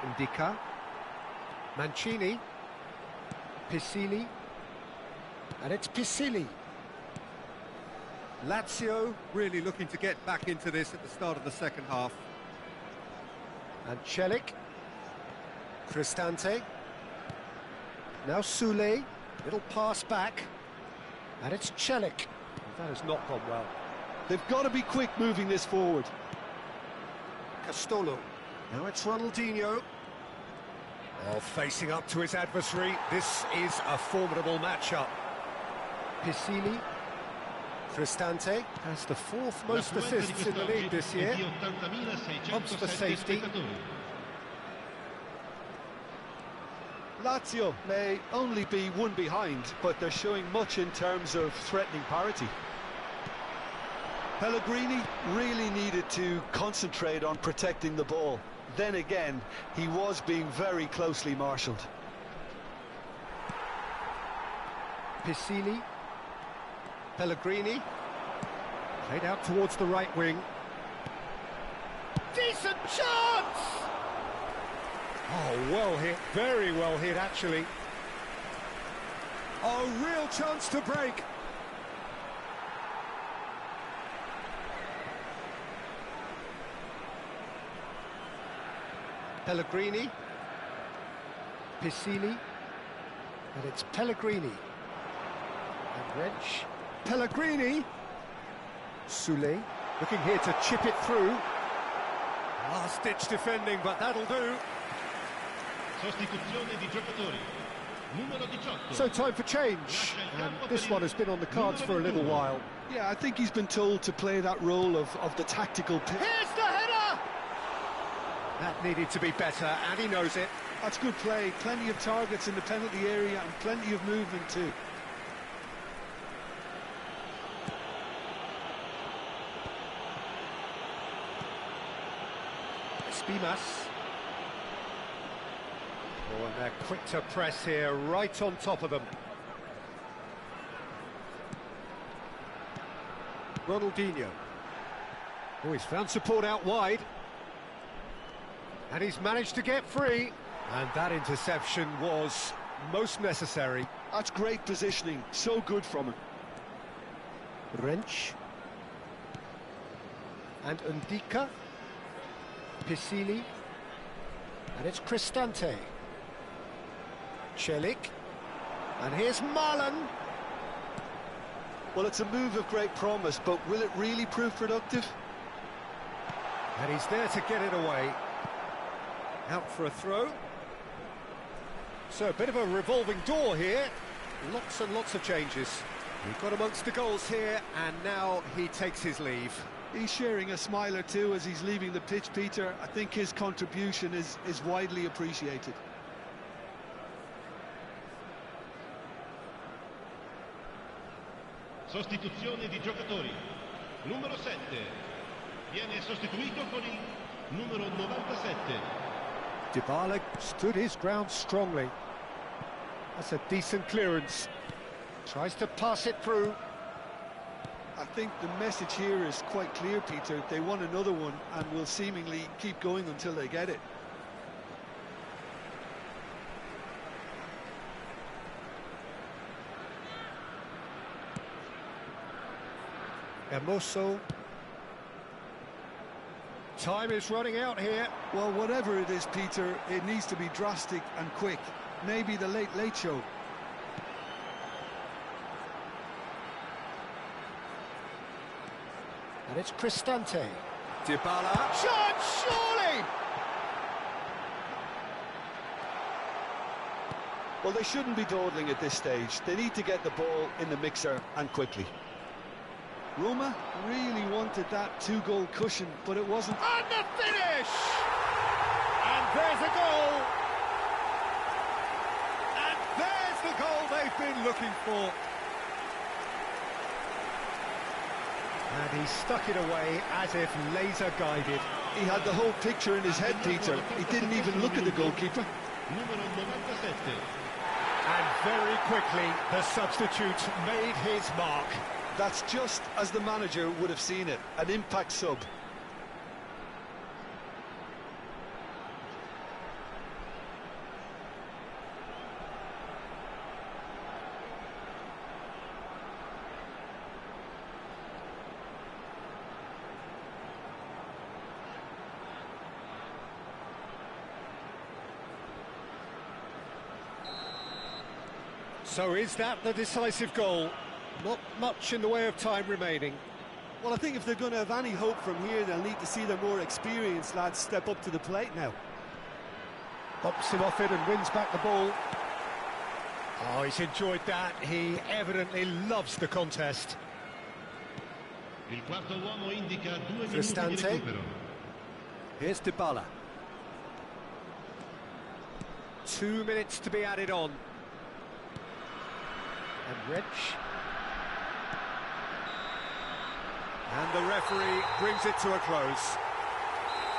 Indica, Mancini, Piscini, And it's Pisili. Lazio really looking to get back into this at the start of the second half. And Celik. Cristante. Now Sule. Little pass back. And it's Celik. That has not gone well. They've got to be quick moving this forward. Castolo. Now it's Ronaldinho. Oh, facing up to his adversary. This is a formidable matchup. Pisili. Cristante has the fourth most assists in the league this year. Hopes for safety. Lazio may only be one behind, but they're showing much in terms of threatening parity. Pellegrini really needed to concentrate on protecting the ball. Then again, he was being very closely marshalled. Pisili. Pellegrini. Played out towards the right wing. Decent chance! Oh, well hit, very well hit actually. Oh, real chance to break. Pellegrini. Pisili. And it's Pellegrini. And Wrench. Pellegrini. Sule. Looking here to chip it through. Last-ditch defending, but that'll do. Sostituzione di giocatori. Numero 18. So time for change, and this one has been on the cards for a little while. Yeah, I think he's been told to play that role of the tactical... Here's the header! That needed to be better, and he knows it. That's good play. Plenty of targets in the penalty area and plenty of movement too. Spimas. Oh, and they're quick to press here, right on top of them. Ronaldinho. Oh, he's found support out wide. And he's managed to get free. And that interception was most necessary. That's great positioning, so good from him. Wrench. And Undika. Pisili. And it's Cristante. Celik. And here's Marlon. Well, it's a move of great promise, but will it really prove productive? And he's there to get it away. Out for a throw. So a bit of a revolving door here. Lots and lots of changes. We've got amongst the goals here, and now he takes his leave. He's sharing a smile or two as he's leaving the pitch, Peter. I think his contribution is widely appreciated. Sostituzione di giocatori. Numero 7. Viene sostituito con il numero 97. Dybala stood his ground strongly. That's a decent clearance. Tries to pass it through. I think the message here is quite clear, Peter. They want another one and will seemingly keep going until they get it. Hermoso. Time is running out here. Well, whatever it is, Peter, it needs to be drastic and quick. Maybe the late show. And it's Cristante. Dybala. Shot, surely! Well, they shouldn't be dawdling at this stage. They need to get the ball in the mixer and quickly. Roma really wanted that two-goal cushion, but it wasn't. And the finish! And there's a goal! And there's the goal they've been looking for. And he stuck it away as if laser-guided. He had the whole picture in his head, Peter. He didn't even look at the goalkeeper. Numero 97. And very quickly, the substitute made his mark. That's just as the manager would have seen it, an impact sub. So is that the decisive goal? Not much in the way of time remaining. Well, I think if they're going to have any hope from here, they'll need to see their more experienced lads step up to the plate now. Pops him off it and wins back the ball. Oh, he's enjoyed that. He evidently loves the contest. Il quarto uomo indica 2 minuti di Cristante. recupero. Here's Dybala. 2 minutes to be added on. And Wrench. And the referee brings it to a close.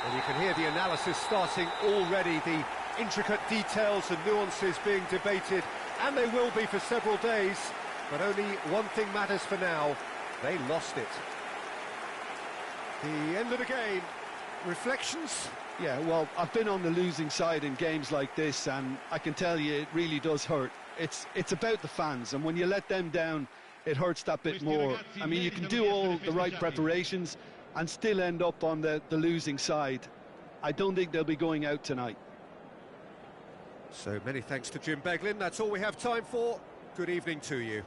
And you can hear the analysis starting already, the intricate details and nuances being debated, and they will be for several days. But only one thing matters for now: they lost it. The end of the game. Reflections? Yeah, well, I've been on the losing side in games like this, and I can tell you it really does hurt. It's about the fans, and when you let them down, it hurts that bit more. I mean, you can do all the right preparations and still end up on the losing side. I don't think they'll be going out tonight. So many thanks to Jim Beglin. That's all we have time for. Good evening to you.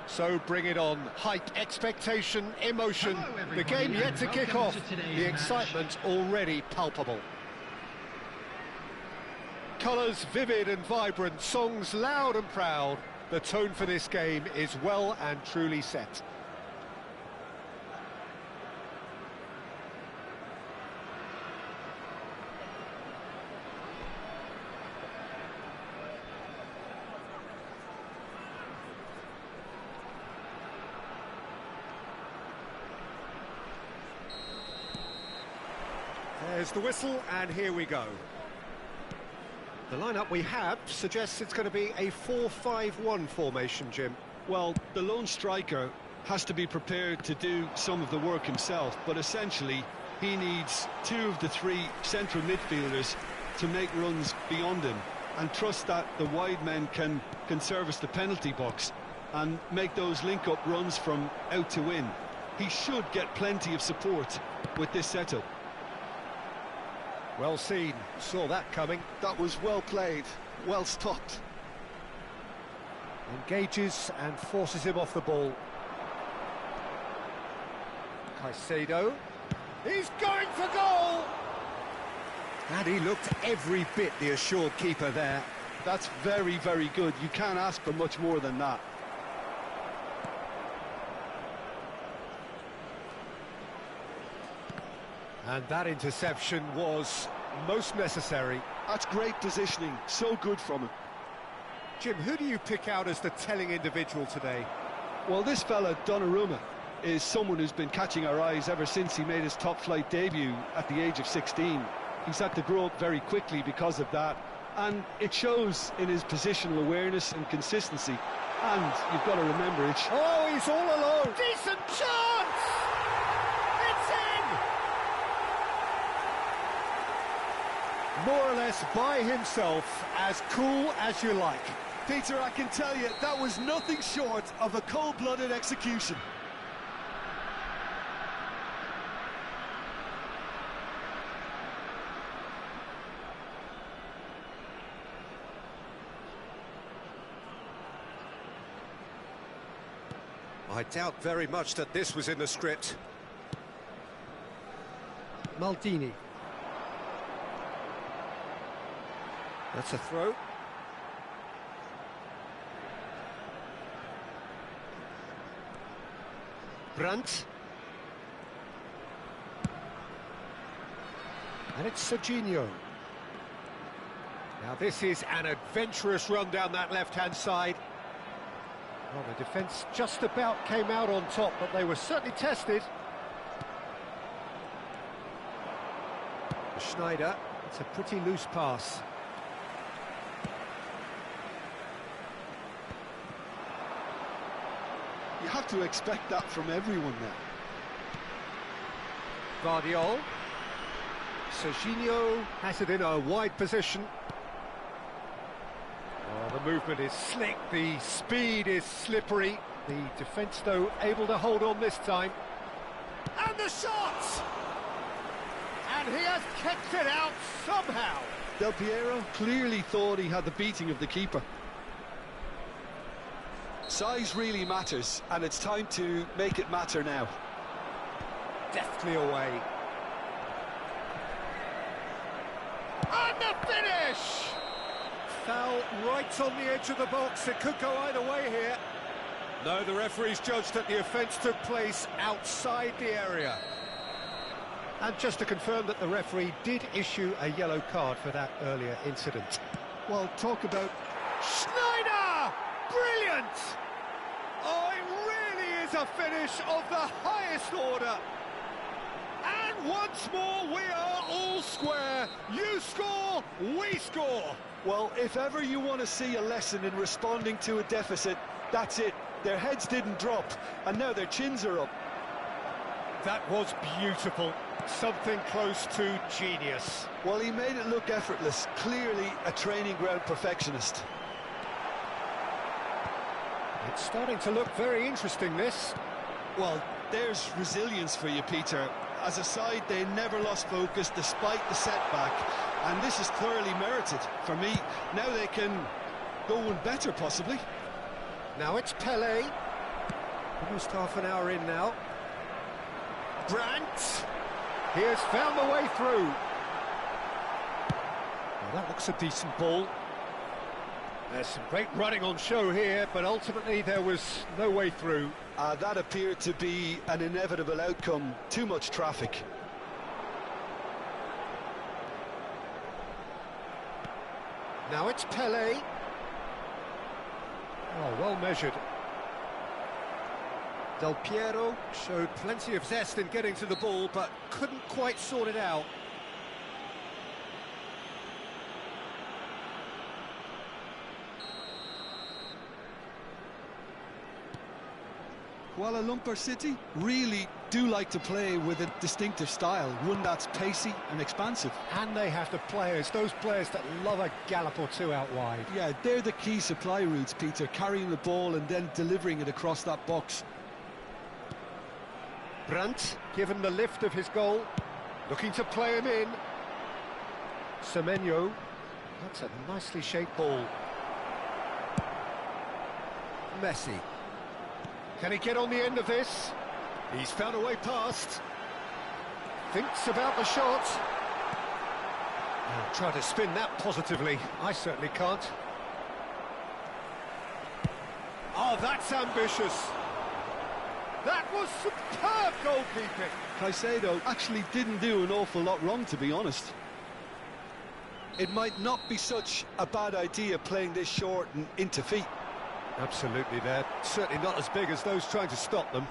So bring it on. Hype, expectation, emotion. The game yet to kick off. The excitement already palpable. Colours vivid and vibrant, songs loud and proud. The tone for this game is well and truly set. There's the whistle, and here we go. The lineup we have suggests it's going to be a 4-5-1 formation, Jim. Well, the lone striker has to be prepared to do some of the work himself, but essentially he needs two of the three central midfielders to make runs beyond him and trust that the wide men can service the penalty box and make those link-up runs from out to in. He should get plenty of support with this setup. Well seen, saw that coming. That was well played, well stopped. Engages and forces him off the ball. Caicedo, he's going for goal! And he looked every bit the assured keeper there. That's very, very good. You can't ask for much more than that. And that interception was most necessary. That's great positioning, so good from him. Jim, who do you pick out as the telling individual today? Well, this fella, Donnarumma, is someone who's been catching our eyes ever since he made his top-flight debut at the age of 16. He's had to grow up very quickly because of that, and it shows in his positional awareness and consistency. And you've got to remember it. Oh, he's all alone! Decent chance! It's in! More or less by himself, as cool as you like. Peter, I can tell you, that was nothing short of a cold-blooded execution. I doubt very much that this was in the script. Maldini. That's a throw. Brandt. And it's Serginho. Now this is an adventurous run down that left-hand side. Well, the defence just about came out on top, but they were certainly tested. Schneider, it's a pretty loose pass. You have to expect that from everyone now. Guardiol. Serginho has it in a wide position. Oh, the movement is slick, the speed is slippery. The defence, though, able to hold on this time. And the shot! And he has kept it out somehow. Del Piero clearly thought he had the beating of the keeper. Size really matters, and it's time to make it matter now. Deftly away. And the finish! Foul right on the edge of the box. It could go either way here. No, the referee's judged that the offence took place outside the area. And just to confirm that the referee did issue a yellow card for that earlier incident. Well, talk about... Schneider! Brilliant! Oh, it really is a finish of the highest order. And once more, we are all square. You score, we score. Well, if ever you want to see a lesson in responding to a deficit, that's it. Their heads didn't drop, and now their chins are up. That was beautiful. Something close to genius. Well, he made it look effortless. Clearly a training ground perfectionist. It's starting to look very interesting, this. Well, there's resilience for you, Peter. As a side, they never lost focus despite the setback, and this is clearly merited. For me, now they can go one better, possibly. Now it's Pelé. Almost half an hour in now. Brandt. He has found the way through. Well, that looks a decent ball. There's some great running on show here, but ultimately there was no way through. That appeared to be an inevitable outcome. Too much traffic. Now it's Pelé. Oh, well measured. Del Piero showed plenty of zest in getting to the ball, but couldn't quite sort it out. Kuala Lumpur City really do like to play with a distinctive style, one that's pacey and expansive. And they have the players, those players that love a gallop or two out wide. Yeah, they're the key supply routes, Peter, carrying the ball and then delivering it across that box. Brandt, given the lift of his goal, looking to play him in. Semenyo, that's a nicely shaped ball. Messi. Can he get on the end of this? He's found a way past. Thinks about the shot. Oh, try to spin that positively. I certainly can't. Oh, that's ambitious. That was superb goalkeeping. Caicedo actually didn't do an awful lot wrong, to be honest. It might not be such a bad idea playing this short and into feet. Absolutely, they're certainly not as big as those trying to stop them.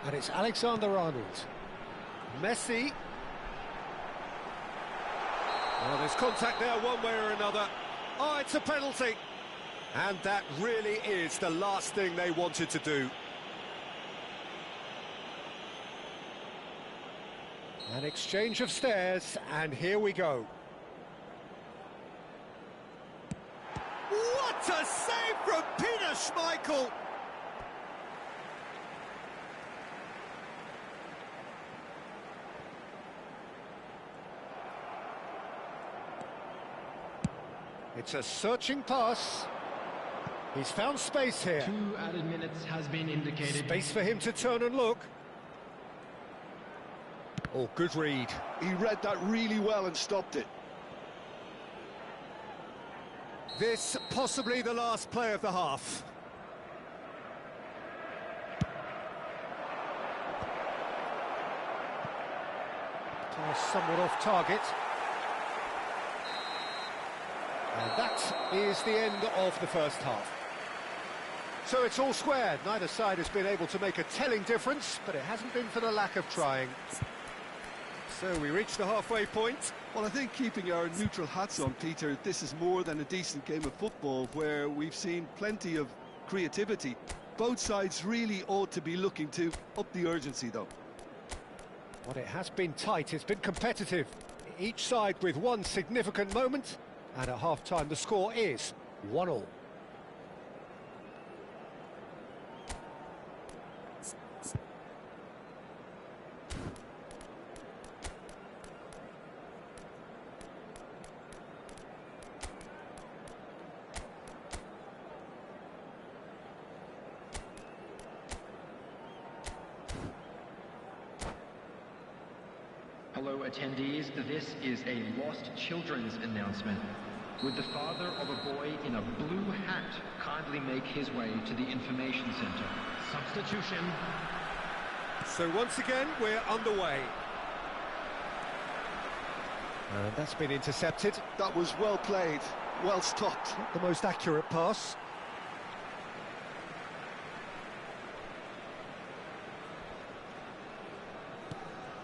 And it's Alexander-Arnold. Messi. Oh, there's contact there one way or another. Oh, it's a penalty. And that really is the last thing they wanted to do. An exchange of stares, and here we go. What a save from Peter Schmeichel! It's a searching pass. He's found space here. 2 added minutes has been indicated. Space for him to turn and look. Oh, good read. He read that really well and stopped it. This possibly the last play of the half. Somewhat off target. And that is the end of the first half. So it's all squared. Neither side has been able to make a telling difference, but it hasn't been for the lack of trying. So we reach the halfway point. Well, I think keeping our neutral hats on, Peter, this is more than a decent game of football where we've seen plenty of creativity. Both sides really ought to be looking to up the urgency, though. Well, it has been tight, it's been competitive. Each side with one significant moment, and at half-time the score is 1-1. Hello attendees, this is a lost children's announcement. Would the father of a boy in a blue hat kindly make his way to the information center? Substitution. So once again, we're underway. And that's been intercepted. That was well played, well stopped. The most accurate pass.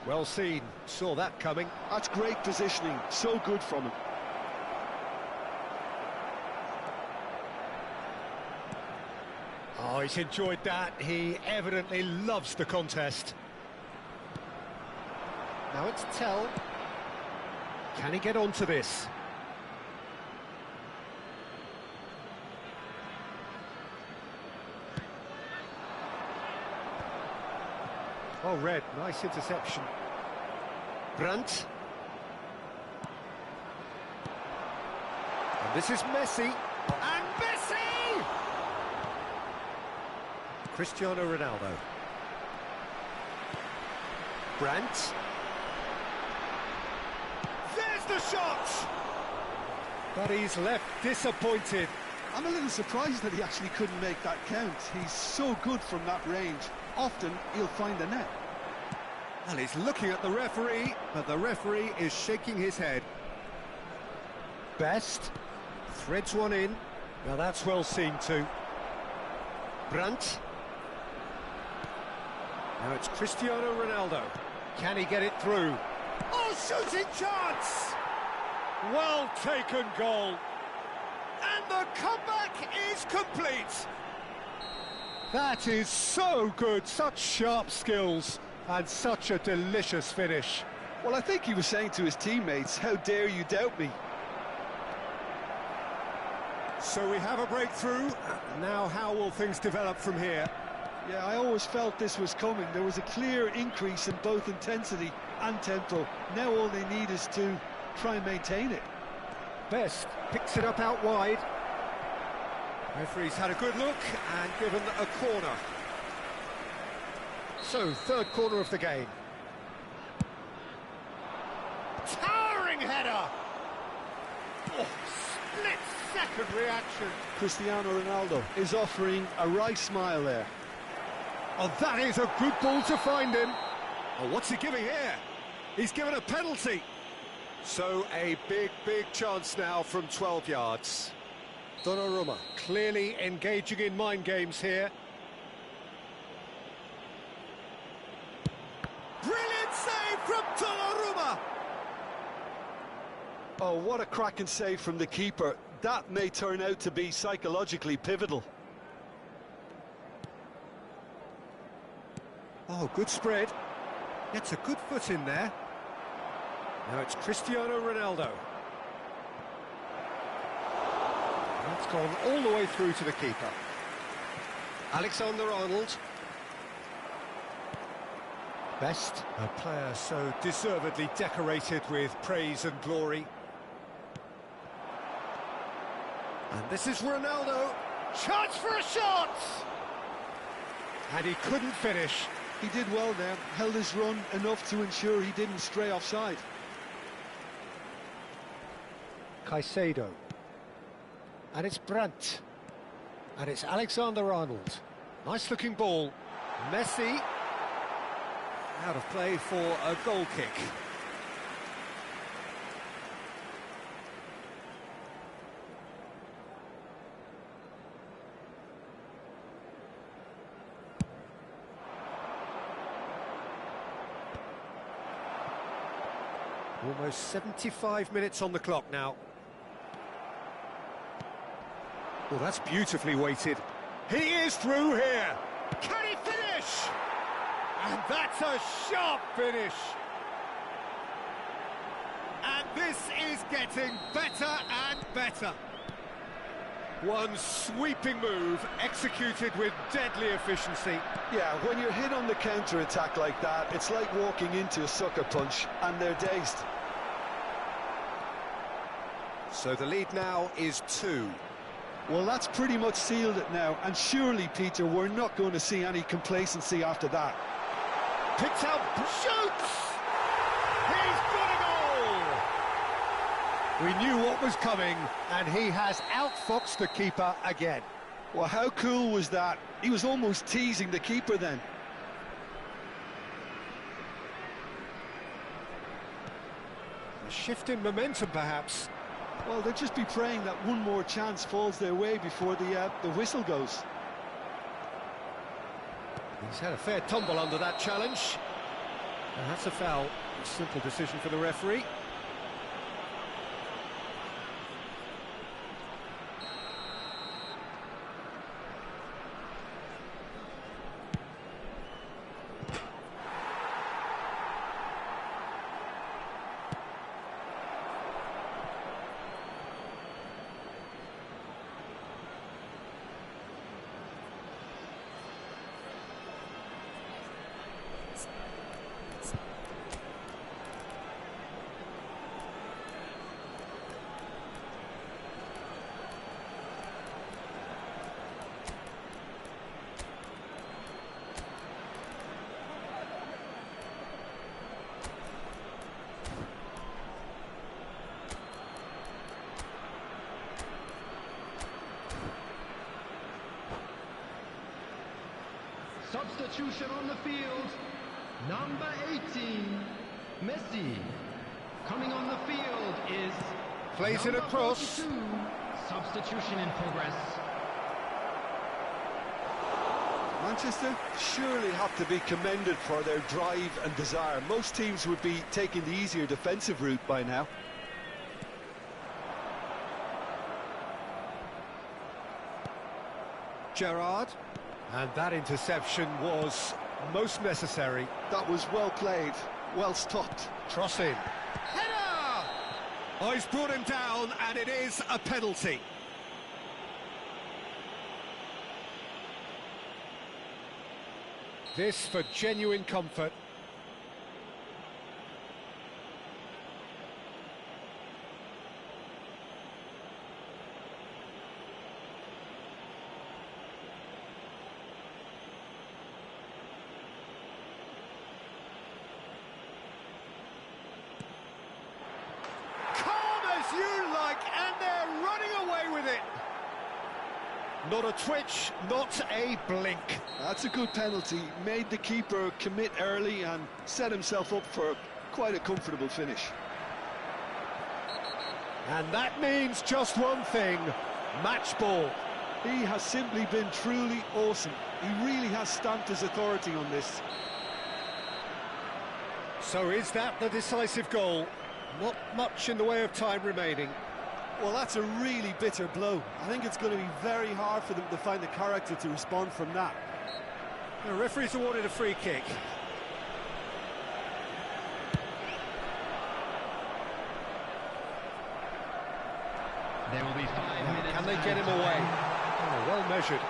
Well seen, saw that coming. That's great positioning, so good from him. Oh, he's enjoyed that. He evidently loves the contest. Now it's Tell. Can he get onto this? Oh, Red, nice interception. Brandt. And this is Messi. And Messi! Cristiano Ronaldo. Brandt. There's the shot! But he's left disappointed. I'm a little surprised that he actually couldn't make that count. He's so good from that range. Often he'll find the net. And he's looking at the referee, but the referee is shaking his head. Best threads one in. Now that's well seen too. Brandt. Now it's Cristiano Ronaldo. Can he get it through? Oh, shooting chance! Well taken goal. And the comeback is complete. That is so good, such sharp skills and such a delicious finish. Well, I think he was saying to his teammates, how dare you doubt me? So we have a breakthrough. Now how will things develop from here? Yeah, I always felt this was coming. There was a clear increase in both intensity and tempo. Now all they need is to try and maintain it. Best picks it up out wide. Referee's had a good look and given a corner. So, third corner of the game. Towering header! Oh, split-second reaction. Cristiano Ronaldo is offering a right smile there. Oh, that is a good ball to find him. Oh, what's he giving here? He's given a penalty. So, a big chance now from 12 yards. Donnarumma clearly engaging in mind games here. Brilliant save from Donnarumma! Oh, what a cracking save from the keeper. That may turn out to be psychologically pivotal. Oh, good spread. Gets a good foot in there. Now it's Cristiano Ronaldo. That's gone all the way through to the keeper. Alexander-Arnold. Best, a player so deservedly decorated with praise and glory. And this is Ronaldo. Chance for a shot! And he couldn't finish. He did well there, held his run enough to ensure he didn't stray offside. Caicedo. And it's Brandt. And it's Alexander-Arnold. Nice looking ball. Messi. Out of play for a goal kick. Almost 75 minutes on the clock now. Well, that's beautifully weighted. He is through here. Can he finish? And that's a sharp finish. And this is getting better and better. One sweeping move executed with deadly efficiency. Yeah, when you're hit on the counter-attack like that, it's like walking into a sucker punch, and they're dazed. So the lead now is 2. Well, that's pretty much sealed it now, and surely, Peter, we're not going to see any complacency after that. Picks out, shoots! He's got a goal! We knew what was coming, and he has outfoxed the keeper again. Well, how cool was that? He was almost teasing the keeper then. A shift in momentum, perhaps. Well, they'll just be praying that one more chance falls their way before the whistle goes. He's had a fair tumble under that challenge. And that's a foul. A simple decision for the referee. Substitution on the field, number 18, Messi. Coming on the field is plays it across. 42. Substitution in progress. Manchester surely have to be commended for their drive and desire. Most teams would be taking the easier defensive route by now. Gerrard. And that interception was most necessary. That was well played, well stopped. Trossing. Header! Oh, he's brought him down, and it is a penalty. This for genuine comfort. You like, and they're running away with it. Not a twitch, not a blink. That's a good penalty. Made the keeper commit early and set himself up for quite a comfortable finish. And that means just one thing, match ball. He has simply been truly awesome. He really has stamped his authority on this. So is that the decisive goal? Not much in the way of time remaining. Well, that's a really bitter blow. I think it's going to be very hard for them to find the character to respond from that. The referee's awarded a free kick. There will be 5 minutes. Can they get him away? Oh, well measured.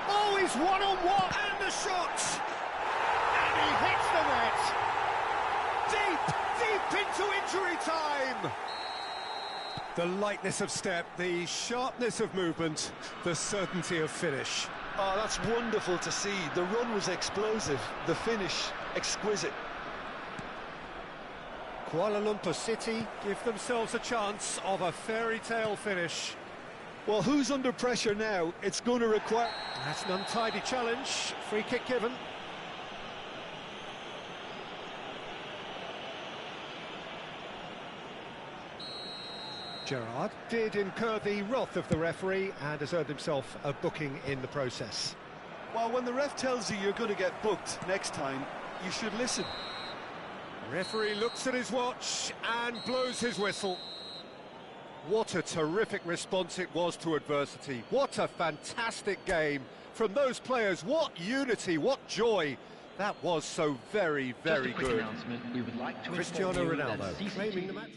Oh, he's one-on-one! And the shot! And he hits the net! Deep into injury time! The lightness of step, the sharpness of movement, the certainty of finish. Oh, that's wonderful to see. The run was explosive, the finish exquisite. Kuala Lumpur City give themselves a chance of a fairy tale finish. Well, who's under pressure now? It's going to require... That's an untidy challenge. Free kick given. Gerrard did incur the wrath of the referee and has earned himself a booking in the process. Well, when the ref tells you you're going to get booked next time, you should listen. Referee looks at his watch and blows his whistle. What a terrific response it was to adversity. What a fantastic game from those players. What unity, what joy. That was so very, very Just a quick good. announcement. We would like to Cristiano inform you that Ronaldo claiming the match.